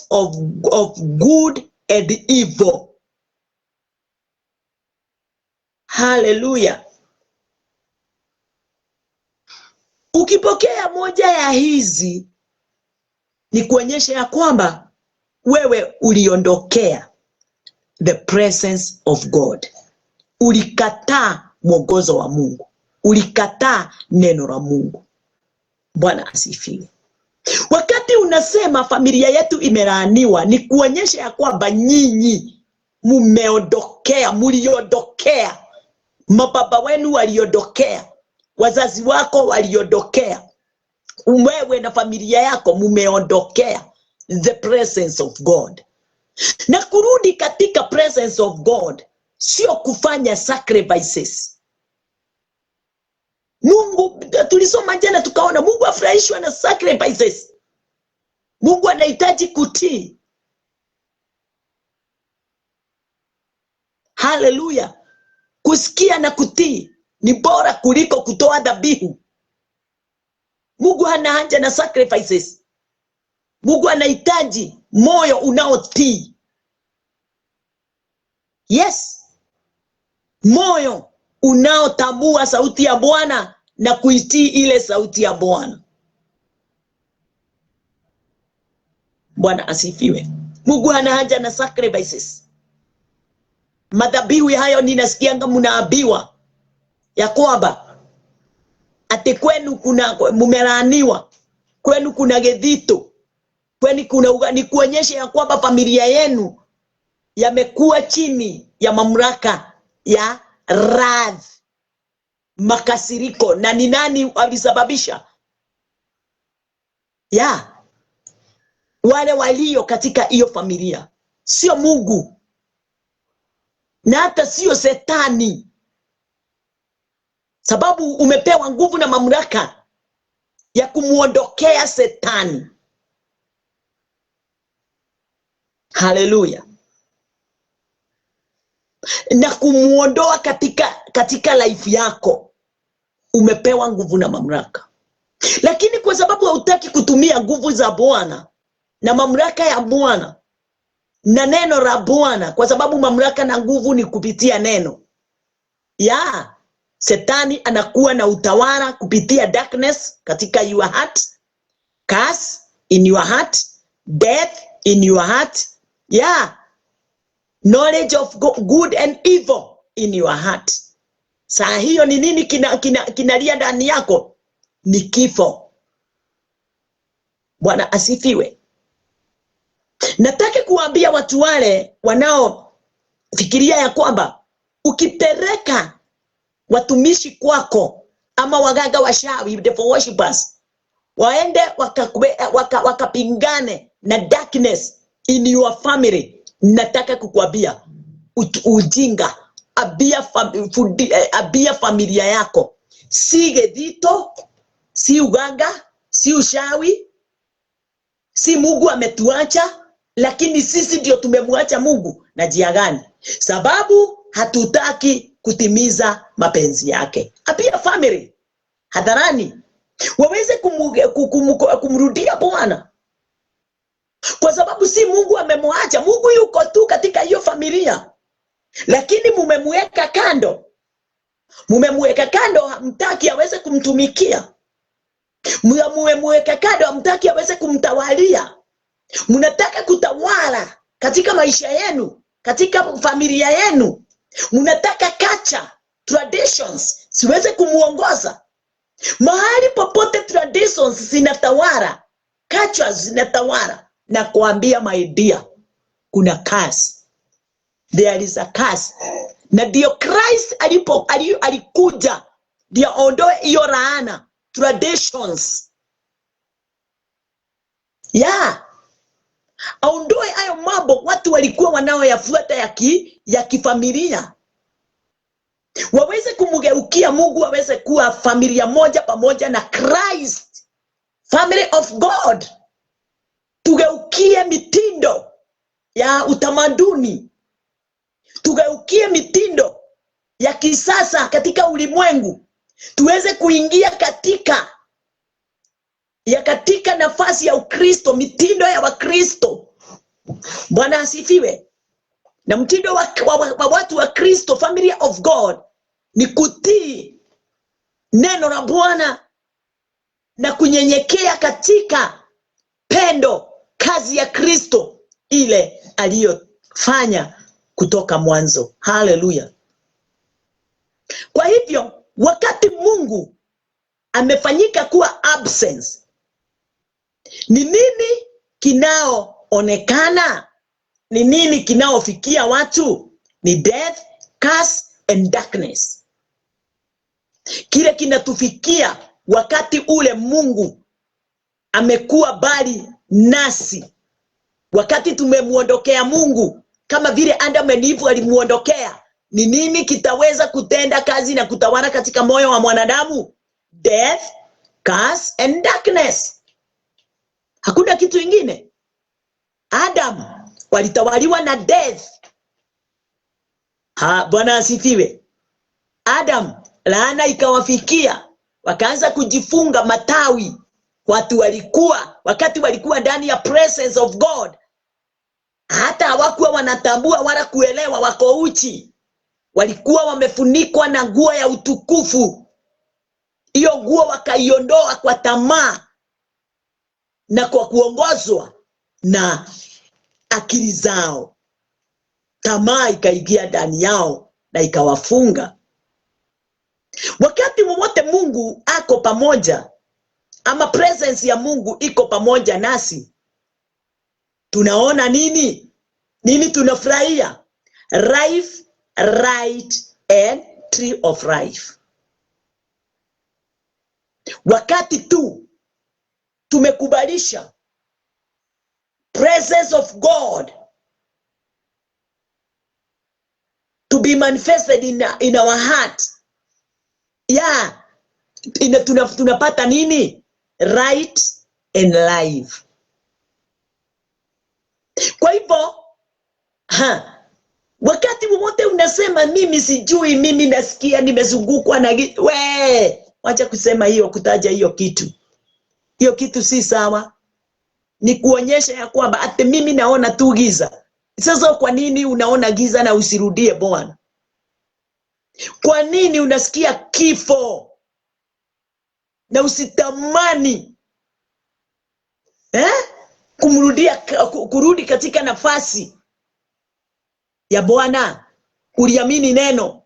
of good and evil. Haleluya. Ukipokea moja ya hizi ni kuonyesha ya kwamba wewe uliondokea the presence of God. Ulikataa mwongozo wa Mungu. Ulikataa neno la Mungu. Bwana asifiwe. Wakati unasema familia yetu imelaaniwa, ni kuonyesha ya kwamba nyinyi mumeondokea, muliondokea. Mababa wenu waliondokea, wazazi wako waliondokea, wewe na familia yako mumeondokea the presence of God. Na kurudi katika presence of God sio kufanya sacrifices. Mungu, tulisoma jana tukaona Mungu afurahishwa na sacrifices. Mungu anahitaji kutii. Haleluya. Kusikia na kutii ni bora kuliko kutoa dhabihu. Mungu hana haja na sacrifices. Mungu anahitaji moyo unaotii. Yes. Moyo unaotambua sauti ya Bwana na kuitii ile sauti ya Bwana. Bwana asifiwe. Mungu hana haja na sacrifices. Madhabihu hayo ninasikianga mnaambiwa ya kwamba ati kwenu kuna mumelaaniwa, kwenu kuna gedhito, kwenu kuna ni kuonyesha ya kwamba familia yenu yamekuwa chini ya mamlaka ya wrath, makasiriko. Na ni nani alisababisha? Wale walio katika hiyo familia, sio Mungu na hata sio Shetani, sababu umepewa nguvu na mamlaka ya kumuondokea Shetani. Haleluya. Na kumuondoa katika life yako, umepewa nguvu na mamlaka. Lakini kwa sababu hautaki kutumia nguvu za Bwana na mamlaka ya Bwana na neno la Bwana, kwa sababu mamlaka na nguvu ni kupitia neno, Shetani anakuwa na utawala kupitia darkness katika your heart, curse in your heart, death in your heart, knowledge of good and evil in your heart. Saa hiyo ni nini kinalia ndani yako? Ni kifo. Bwana asifiwe. Nataka kuambia watu wale wanaofikiria ya kwamba ukipeleka watumishi kwako ama waganga washawi, devil worshippers, waende wakapingane na darkness in your family, nataka kukuambia ujinga. Abia familia yako. Si gedhito, si uganga, si ushawi, si Mungu ametuacha, lakini sisi ndio tumemwacha Mungu. Na njia gani? Sababu hatutaki kutimiza mapenzi yake. Abia family hadharani, waweze kumrudia Bwana, kwa sababu si Mungu amemwacha. Mungu yuko tu katika hiyo familia, lakini mumemweka kando. Mumemweka kando, hamtaki aweze kumtumikia. Mumemweka kando, hamtaki aweze kumtawalia. Mnataka kutawala katika maisha yenu, katika familia yenu. Mnataka culture, traditions siweze kumuongoza. Mahali popote traditions zinatawala, cultures zinatawala, na kuambia my dear, kuna curse. There is a curse. Na ndio Christ alikuja ndio ondoe hiyo laana, traditions. Aondoe hayo mambo watu walikuwa wanaoyafuata ya kifamilia. Waweze kumgeukia Mungu, waweze kuwa familia moja pamoja na Christ, family of God. Tugeukie mitindo ya utamaduni, tugeukie mitindo ya kisasa katika ulimwengu, tuweze kuingia katika nafasi ya Ukristo, mitindo ya Wakristo. Bwana asifiwe. Na mtindo wa watu wa Kristo, family of God, ni kutii neno la Bwana na kunyenyekea katika pendo, kazi ya Kristo ile aliyofanya kutoka mwanzo. Haleluya. Kwa hivyo wakati Mungu amefanyika kuwa absence, ni nini kinaoonekana? Ni nini kinaofikia watu? Ni death, curse and darkness. Kile kinatufikia wakati ule Mungu amekuwa bali nasi, wakati tumemuondokea Mungu, kama vile Adam and Eve alimuondokea. Ni nini kitaweza kutenda kazi na kutawala katika moyo wa mwanadamu? Death, curse and darkness. Hakuna kitu ingine. Adam walitawaliwa na death. Bwana asifiwe. Adam, laana ikawafikia, wakaanza kujifunga matawi. Watu wakati walikuwa ndani ya presence of God, hata hawakuwa wanatambua wala kuelewa wako uchi. Walikuwa wamefunikwa na nguo ya utukufu. Hiyo nguo wakaiondoa kwa tamaa na kwa kuongozwa na akili zao. Tamaa ikaingia ndani yao na ikawafunga. Wakati wowote Mungu ako pamoja, ama presence ya Mungu iko pamoja nasi, tunaona nini? Nini tunafurahia? Life, right and tree of life. Wakati tu tumekubalisha presence of God to be manifested in our heart, tunapata nini? Right and life. Kwa hivyo wakati wote unasema mimi sijui, mimi nasikia nimezungukwa na wacha kusema hiyo, kutaja hiyo kitu. Hiyo kitu si sawa. Ni kuonyesha ya kwamba ate mimi naona tu giza. Sasa kwa nini unaona giza na usirudie Bwana? Kwa nini unasikia kifo na usitamani kurudi katika nafasi ya Bwana, uliamini neno?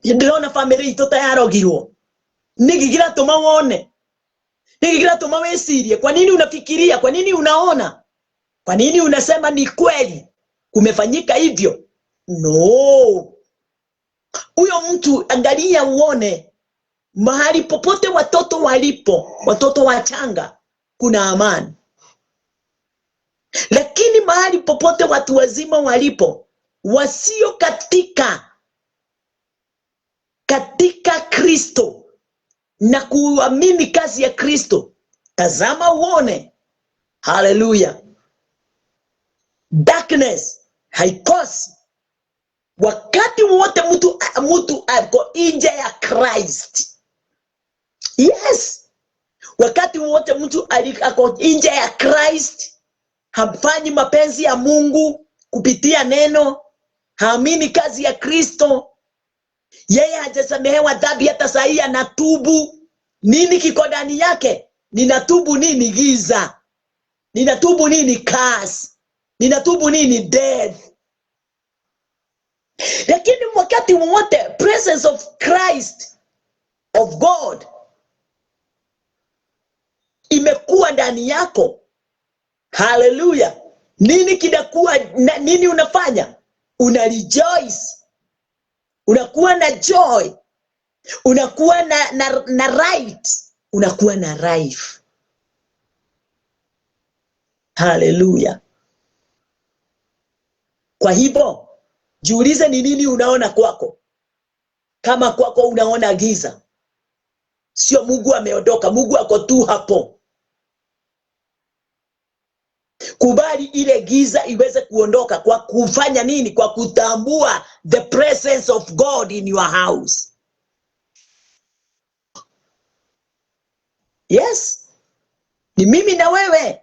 Ndĩrona family itũ tayarogirwo. Niki kiratũma wone? Niki kiratũma wĩcirie? Kwa nini unafikiria? Kwa nini unaona? Kwa nini unasema ni kweli kumefanyika hivyo? No. Huyo mtu, angalia uone, mahali popote watoto walipo, watoto wachanga, kuna amani. Lakini mahali popote watu wazima walipo, wasio katika Kristo na kuamini kazi ya Kristo, tazama uone. Hallelujah. Darkness haikosi. Wakati wote mtu ako nje ya Christ. Yes. Wakati wote mtu ako nje ya Christ, hafanyi mapenzi ya Mungu kupitia neno, haamini kazi ya Kristo, yeye hajasamehewa dhambi hata saa hii anatubu. Nini kiko ndani yake? Ninatubu nini? Giza. Ninatubu nini? Curse. Ninatubu nini? Death. Lakini wakati wote presence of Christ, of God, imekuwa ndani yako, hallelujah, nini kinakuwa? Nini unafanya? Una rejoice. Unakuwa na joy. Unakuwa na right. Unakuwa na life. Hallelujah. Kwa hivyo jiulize, ni nini unaona kwako? Kama kwako unaona giza, sio Mungu ameondoka, Mungu ako tu hapo. Kubali ile giza iweze kuondoka kwa kufanya nini? Kwa kutambua the presence of God in your house. Yes. Ni mimi na wewe.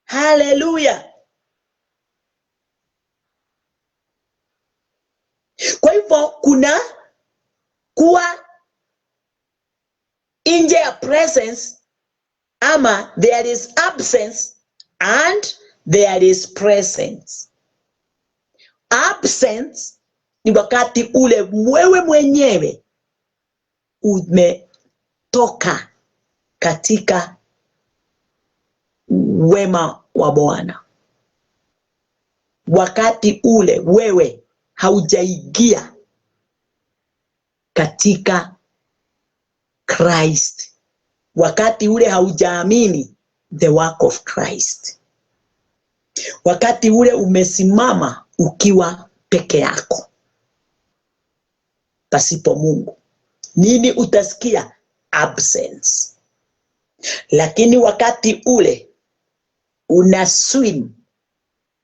Hallelujah. Kwa hivyo kuna kuwa nje ya presence, ama there is absence and there is presence. Absence ni wakati ule wewe mwenyewe umetoka katika wema wa Bwana. Wakati ule wewe haujaingia katika Christ. Wakati ule haujaamini the work of Christ. Wakati ule umesimama ukiwa peke yako, pasipo Mungu. Nini utasikia? Absence. Lakini wakati ule una swim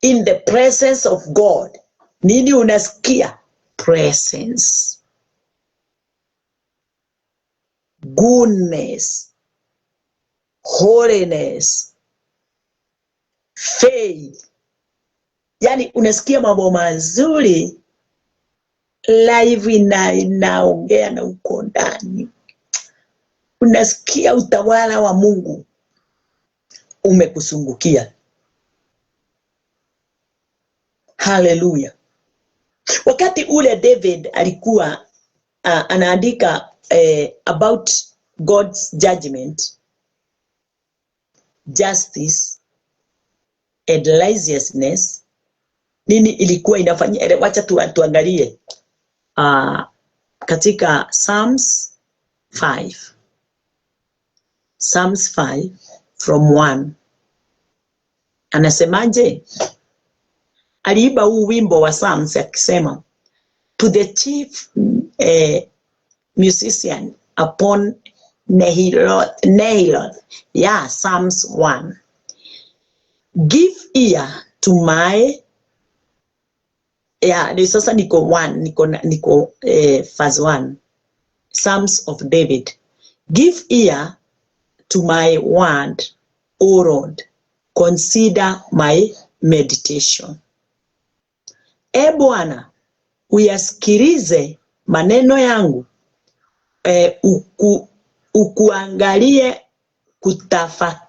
in the presence of God, nini unasikia? Presence. Goodness, holiness, faith. Yani unasikia mambo mazuri live inaongea na uko ndani. Unasikia utawala wa Mungu umekusungukia. Hallelujah. Wakati ule David alikuwa anaandika about God's judgment, justice and righteousness, nini ilikuwa inafanya? Wacha tuangalie katika Psalms 5. Psalms 5 from 1. Anasemaje? Aliimba huu wimbo wa Psalms akisema, to the chief musician upon Nehiloth. Yeah, Psalms 1. Give ear to my, yeah, sasa niko 1, niko verse 1. Psalms of David. Give ear to my word, O Lord, consider my meditation. E Bwana, uyasikilize maneno yangu, ukuangalie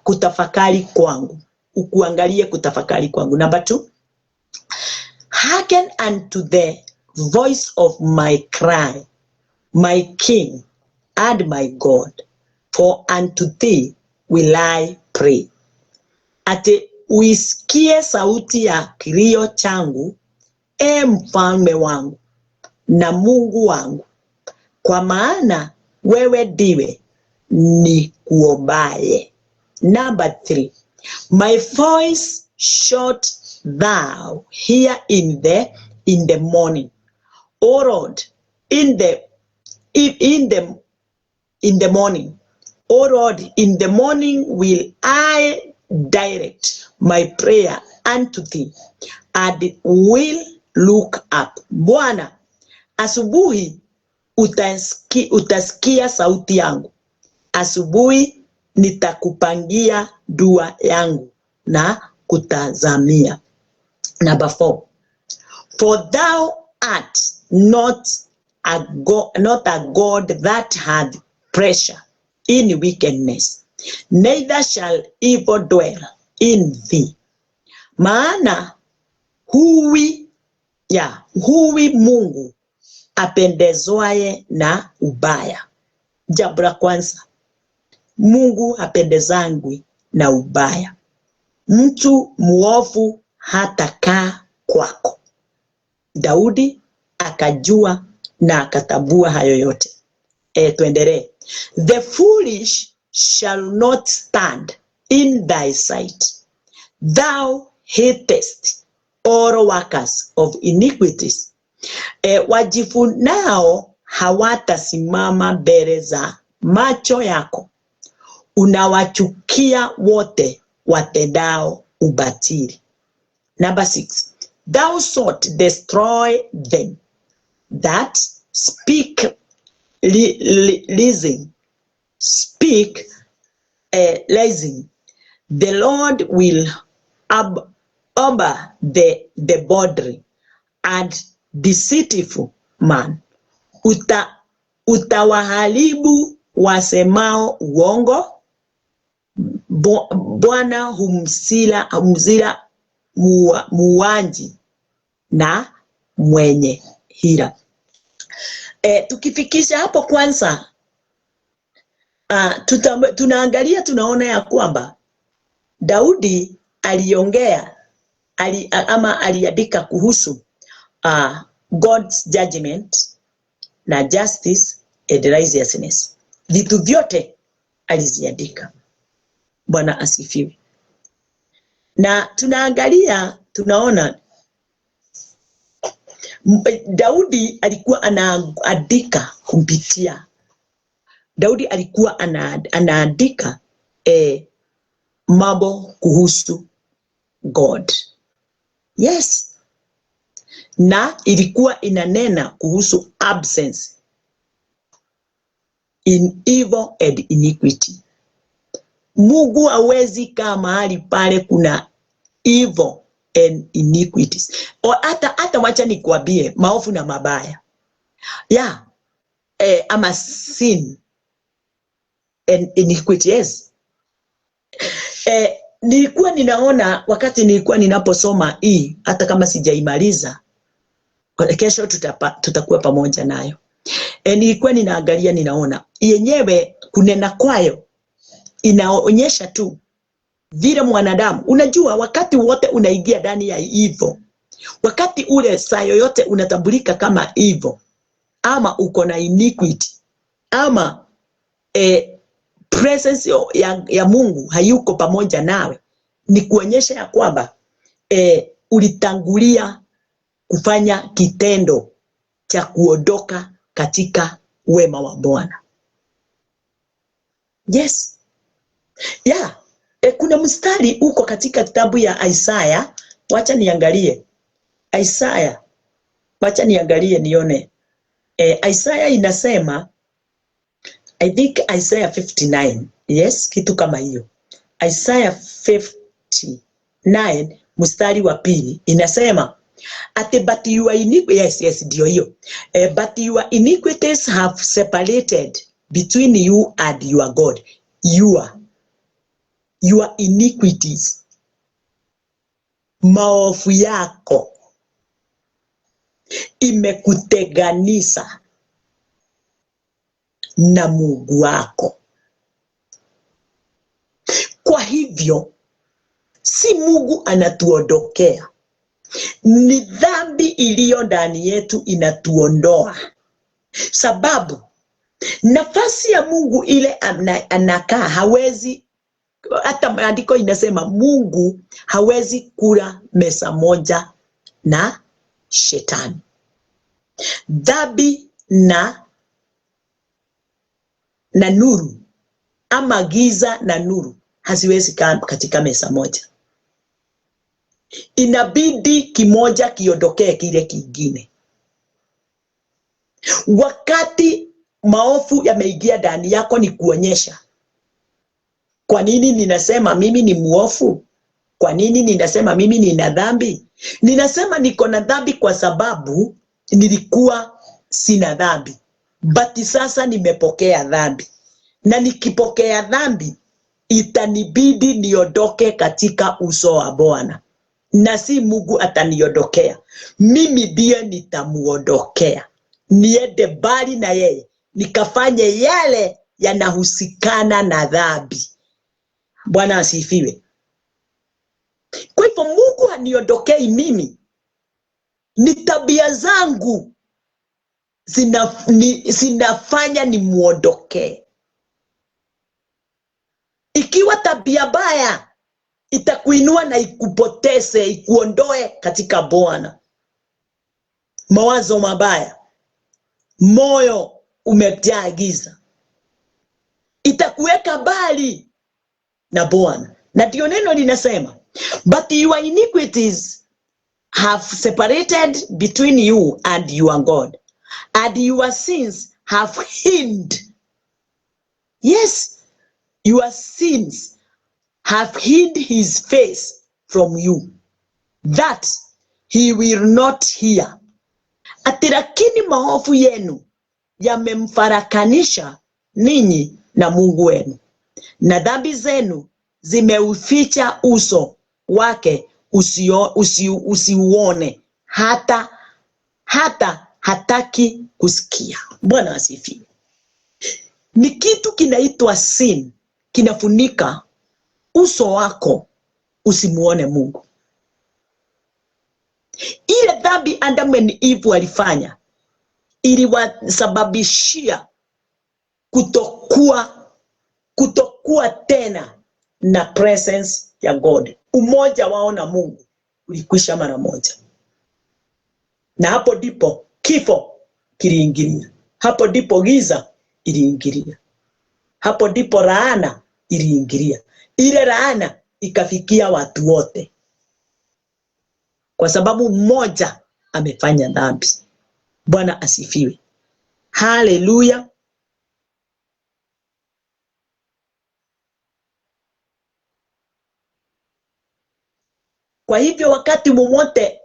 kutafakari kwangu. Ukuangalie kutafakari kwangu. Number 2, hearken unto the voice of my cry, my King and my God, for unto thee will I pray. Ate uisikie sauti ya kilio changu, e mfalme wangu na Mungu wangu, kwa maana wewe ndiwe ni kuombaye. Number 3, my voice shalt thou hear in the morning, O Lord, in the morning, O Lord, in the morning will I direct my prayer unto thee, and will look up. Bwana, asubuhi utasikia sauti yangu. Asubuhi nitakupangia dua yangu na kutazamia. Number 4, for thou art not a God that had pleasure in wickedness, neither shall evil dwell in thee. Maana huwi Mungu apendezwaye na ubaya. Jambo la kwanza, Mungu hapendezangwi na ubaya. Mtu muovu hatakaa kwako. Daudi akajua na akatambua hayo yote. Tuendelee. The foolish shall not stand in thy sight. Thou hatest all workers of iniquities. Wajifunao hawatasimama mbele za macho yako. Unawachukia wote watendao ubatili. Number 6, thou shalt destroy them that speak leasing. The Lord will abhor the boldly and deceitful man. Utawaharibu wasemao uongo. Bwana humzila muuaji na mwenye hila. Tukifikisha hapo kwanza, tunaangalia, tunaona ya kwamba Daudi aliongea aliandika kuhusu God's judgment na justice and righteousness. Vitu vyote aliziandika. Bwana asifiwe. Na tunaangalia, tunaona Daudi alikuwa anaandika kumpitia. Daudi alikuwa anaandika mambo kuhusu God. Yes. Na ilikuwa inanena kuhusu absence in evil and iniquity. Mungu hawezi kaa mahali pale kuna evil and iniquities. Hata wacha nikuambie maovu na mabaya. Yeah. Ama sin and iniquity. Yes. Nilikuwa ninaona wakati nilikuwa ninaposoma hii, hata kama sijaimaliza, kesho tutakuwa pamoja nayo. Nilikuwa ninaangalia, ninaona yenyewe kunena kwayo inaonyesha tu vile mwanadamu, unajua wakati wote unaingia ndani ya evil, wakati ule saa yoyote unatambulika kama evil, ama uko na iniquity, ama presence ya Mungu hayuko pamoja nawe, ni kuonyesha ya kwamba ulitangulia kufanya kitendo cha kuondoka katika wema wa Bwana. Yes. Yeah. Kuna mstari uko katika kitabu ya Isaya. Wacha niangalie. Isaya. Wacha niangalie nione. Isaya inasema, I think Isaiah 59. Yes, kitu kama hiyo. Isaiah 59 mstari wa 2 inasema, but your iniquities, yes, ndio hiyo. But your iniquities have separated between you and your God. Your iniquities, maovu yako imekutenganisha na Mungu wako. Kwa hivyo si Mungu anatuondokea, ni dhambi iliyo ndani yetu inatuondoa. Sababu nafasi ya Mungu ile anakaa hawezi, hata maandiko inasema Mungu hawezi kula meza moja na shetani. Dhambi na nuru, ama giza na nuru haziwezi kaa katika meza moja. Inabidi kimoja kiondokee kile kingine. Wakati maovu yameingia ndani yako, ni kuonyesha kwa nini ninasema mimi ni muovu. Kwa nini ninasema mimi nina dhambi? Ninasema niko na dhambi kwa sababu nilikuwa sina dhambi, but sasa nimepokea dhambi, na nikipokea dhambi itanibidi niondoke katika uso wa Bwana, na si Mungu ataniondokea, mimi ndiye nitamuondokea, niende mbali na yeye, nikafanye yale yanahusikana na dhambi. Bwana asifiwe. Kwa hivyo Mungu haniondokei mimi, ni tabia zangu zinafanya ni muondokee. Ikiwa tabia baya itakuinua na ikupoteze, ikuondoe katika Bwana, mawazo mabaya, moyo umejaa giza, itakuweka mbali na Bwana. Na ndio neno linasema, but your iniquities have separated between you and your God, and your sins have hid. Yes, your sins have hid his face from you, that he will not hear, ati lakini maovu yenu yamemfarakanisha ninyi na Mungu wenu, na dhambi zenu zimeuficha uso wake usiuone, hata hataki kusikia. Bwana asifiwe. Ni kitu kinaitwa sin, kinafunika uso wako usimuone Mungu. Ile dhambi Adam and Eve walifanya iliwasababishia kutokuwa tena na presence ya God. Umoja wao na Mungu ulikwisha mara moja, na hapo ndipo kifo kiliingilia, hapo ndipo giza iliingilia, hapo ndipo laana iliingilia. Ile laana ikafikia watu wote kwa sababu mmoja amefanya dhambi. Bwana asifiwe. Haleluya. Kwa hivyo wakati mmote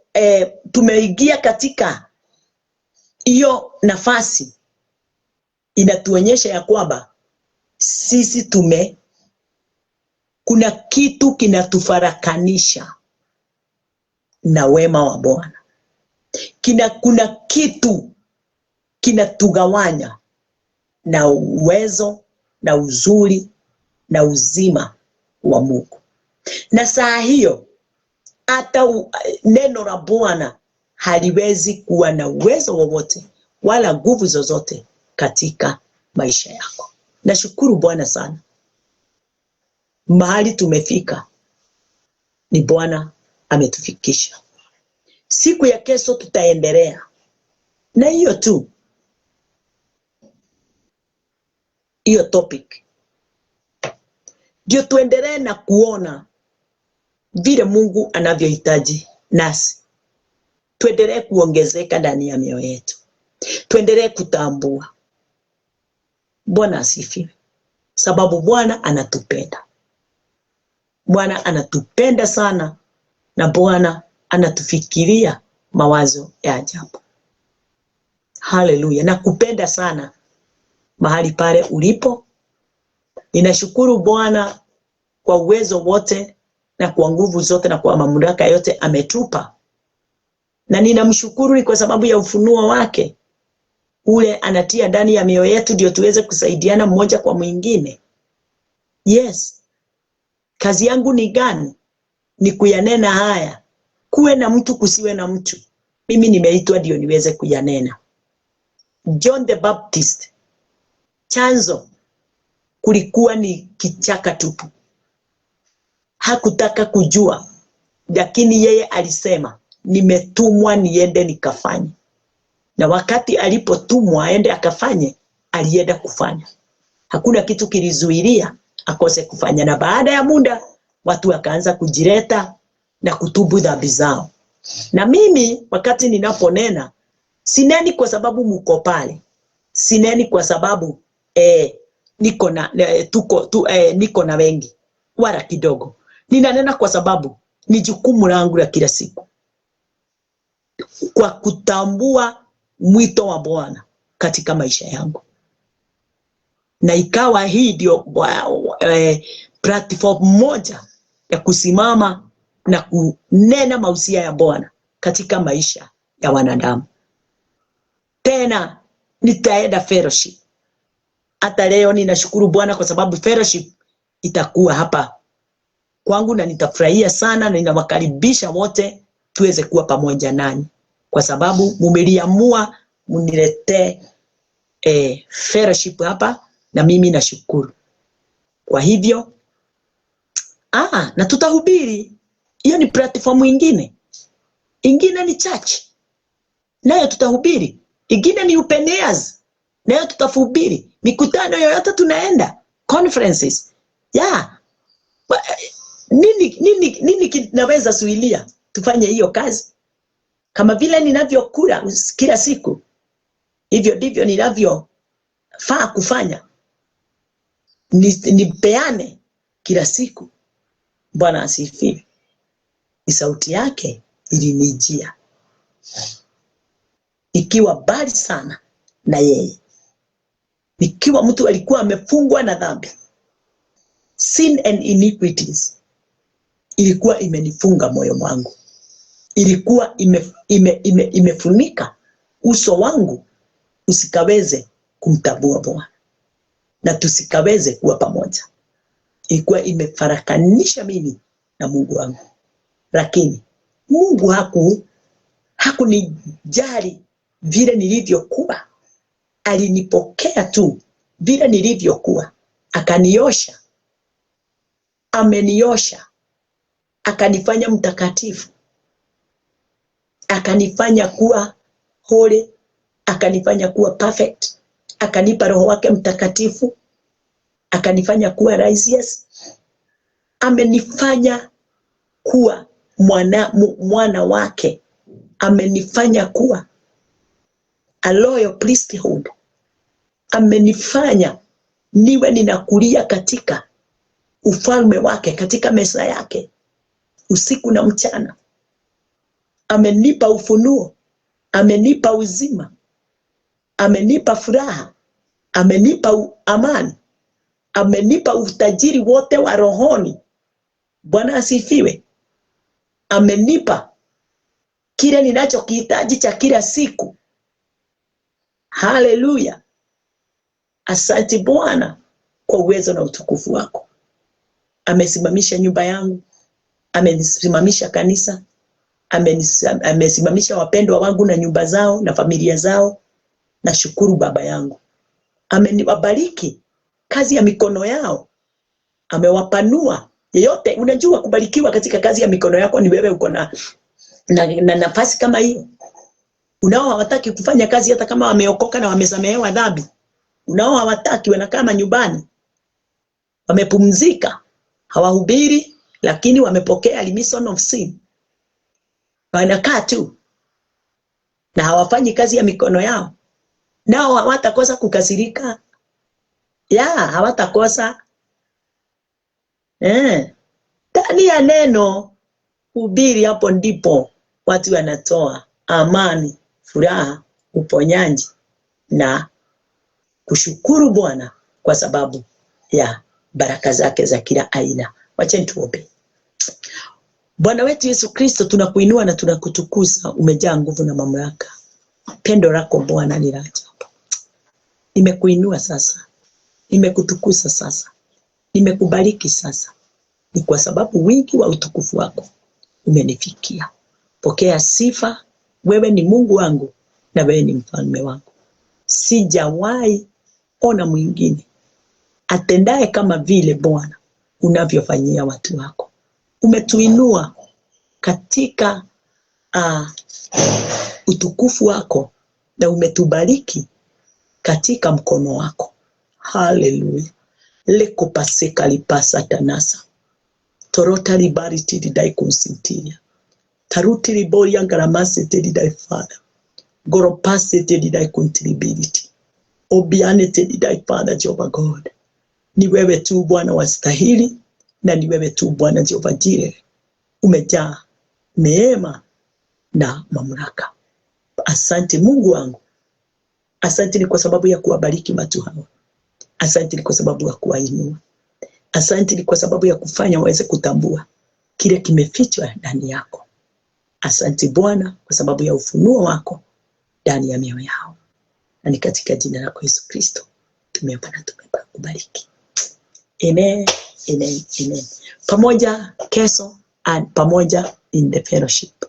tumeingia katika hiyo nafasi, inatuonyesha ya kwamba sisi kuna kitu kinatufarakanisha na wema wa Bwana. Kuna kitu kinatugawanya na uwezo na uzuri na uzima wa Mungu. Na saa hiyo hata neno la Bwana haliwezi kuwa na uwezo wowote wala nguvu zozote katika maisha yako. Nashukuru Bwana sana. Mahali tumefika ni Bwana ametufikisha. Siku ya kesho tutaendelea na hiyo tu, hiyo topic. Ndio tuendelee na kuona vile Mungu anavyohitaji nasi. Tuendelee kuongezeka ndani ya mioyo yetu. Tuendelee kutambua. Bwana asifiwe. Sababu Bwana anatupenda. Bwana anatupenda sana, na Bwana anatufikiria mawazo ya ajabu. Haleluya. Nakupenda sana mahali pale ulipo. Ninashukuru Bwana kwa uwezo wote na kwa nguvu zote na kwa mamlaka yote ametupa. Na ninamshukuru kwa sababu ya ufunuo wake ule anatia ndani ya mioyo yetu, ndio tuweze kusaidiana mmoja kwa mwingine. Yes. Kazi yangu ni gani? Ni kuyanena haya. Kuwe na mtu kusiwe na mtu. Mimi nimeitwa ndio niweze kuyanena. John the Baptist, chanzo kulikuwa ni kichaka tupu. Hakutaka kujua, lakini yeye alisema nimetumwa niende nikafanye. Na wakati alipotumwa aende akafanye, alienda kufanya. Hakuna kitu kilizuilia akose kufanya. Na baada ya muda watu wakaanza kujileta na kutubu dhambi zao. Na mimi wakati ninaponena, sineni kwa sababu mko pale. Sineni kwa sababu niko na wengi wala kidogo. Ninanena kwa sababu ni jukumu langu la kila siku, kwa kutambua mwito wa Bwana katika maisha yangu. Na ikawa hii ndio platform moja ya kusimama na kunena mausia ya Bwana katika maisha ya wanadamu. Tena nitaenda fellowship. Hata leo ninashukuru Bwana kwa sababu fellowship itakuwa hapa kwangu, na nitafurahia sana, na ninawakaribisha wote tuweze kuwa pamoja nanyi, kwa sababu mumeliamua muniletee fellowship hapa, na mimi nashukuru. Kwa hivyo na tutahubiri. Hiyo ni platform ingine ni church, nayo tutahubiri. Ingine ni open airs, nayo tutahubiri. Mikutano yoyote tunaenda, conferences. Nini kinaweza suilia tufanye hiyo kazi? Kama vile ninavyokula kila siku, hivyo ndivyo ninavyofaa kufanya. Nipeane kila siku. Bwana asifiwe. Ni sauti yake ilinijia. ikiwa mbali sana na yeye. Ikiwa mtu alikuwa amefungwa na dhambi, sin and iniquities, ilikuwa imenifunga moyo wangu, ilikuwa imefunika uso wangu usikaweze kumtambua Bwana na tusikaweze kuwa pamoja. Ilikuwa imefarakanisha mimi na Mungu wangu. Lakini Mungu hakunijali vile nilivyokuwa. Alinipokea tu vile nilivyokuwa, akaniosha, ameniosha, akanifanya mtakatifu, akanifanya kuwa holy, akanifanya kuwa perfect, akanipa Roho wake Mtakatifu, akanifanya kuwa righteous, amenifanya kuwa mwana wake, amenifanya kuwa a loyal priesthood, amenifanya niwe ninakulia katika ufalme wake, katika meza yake usiku na mchana. Amenipa ufunuo, amenipa uzima, amenipa furaha, amenipa amani, amenipa utajiri wote wa rohoni. Bwana asifiwe. Amenipa kile ninachokihitaji cha kila siku. Haleluya. Asante Bwana kwa uwezo na utukufu wako. Amesimamisha nyumba yangu, amesimamisha kanisa, amesimamisha wapendwa wangu na nyumba zao na familia zao. Nashukuru Baba yangu. Ameniwabariki kazi ya mikono yao, amewapanua. Yeyote unajua kubarikiwa katika kazi ya mikono yako ni wewe uko na nafasi kama hiyo. Unao hawataki kufanya kazi hata kama wameokoka na wamesamehewa dhambi. Unao hawataki, wanakaa nyumbani, wamepumzika, hawahubiri, lakini wamepokea remission of sin. Wanakaa tu na hawafanyi kazi ya mikono yao. Nao hawatakosa kukasirika. Hawatakosa. Ndani ya neno hubiri, hapo ndipo watu wanatoa amani, furaha, uponyaji na kushukuru Bwana kwa sababu ya baraka zake za kila aina. Wacha tuombe. Bwana wetu Yesu Kristo, tunakuinua na tunakutukuza. Umejaa nguvu na mamlaka. Pendo lako Bwana ni la ajabu. Nimekuinua sasa, nimekutukuza sasa, nimekubariki sasa. Ni kwa sababu wingi wa utukufu wako umenifikia. Pokea sifa. Wewe ni Mungu wangu na wewe ni mfalme wangu. Sijawahi ona mwingine atendaye kama vile Bwana unavyofanyia watu wako. Umetuinua katika utukufu wako na umetubariki katika mkono wako. Haleluya. Leko paseka lipasa tanasa. Torota libariti didai consintilia. Taruti libori yangaramase te didai Father. Goropase te didai contribility. Obiane te didai Father Jehovah God. Ni wewe tu Bwana wastahili, na ni wewe tu Bwana Jehovah Jireh. Umejaa neema na mamlaka. Asante Mungu wangu. Asante ni kwa sababu ya kuwabariki watu hawa. Asante ni kwa sababu ya kuwainua. Asante ni kwa sababu ya kufanya waweze kutambua kile kimefichwa ndani yako. Asante Bwana kwa sababu ya ufunuo wako ndani ya mioyo yao. Na ni katika jina lako Yesu Kristo tumeomba na tumekubariki. Amen, amen, amen. Pamoja kesho and pamoja in the fellowship.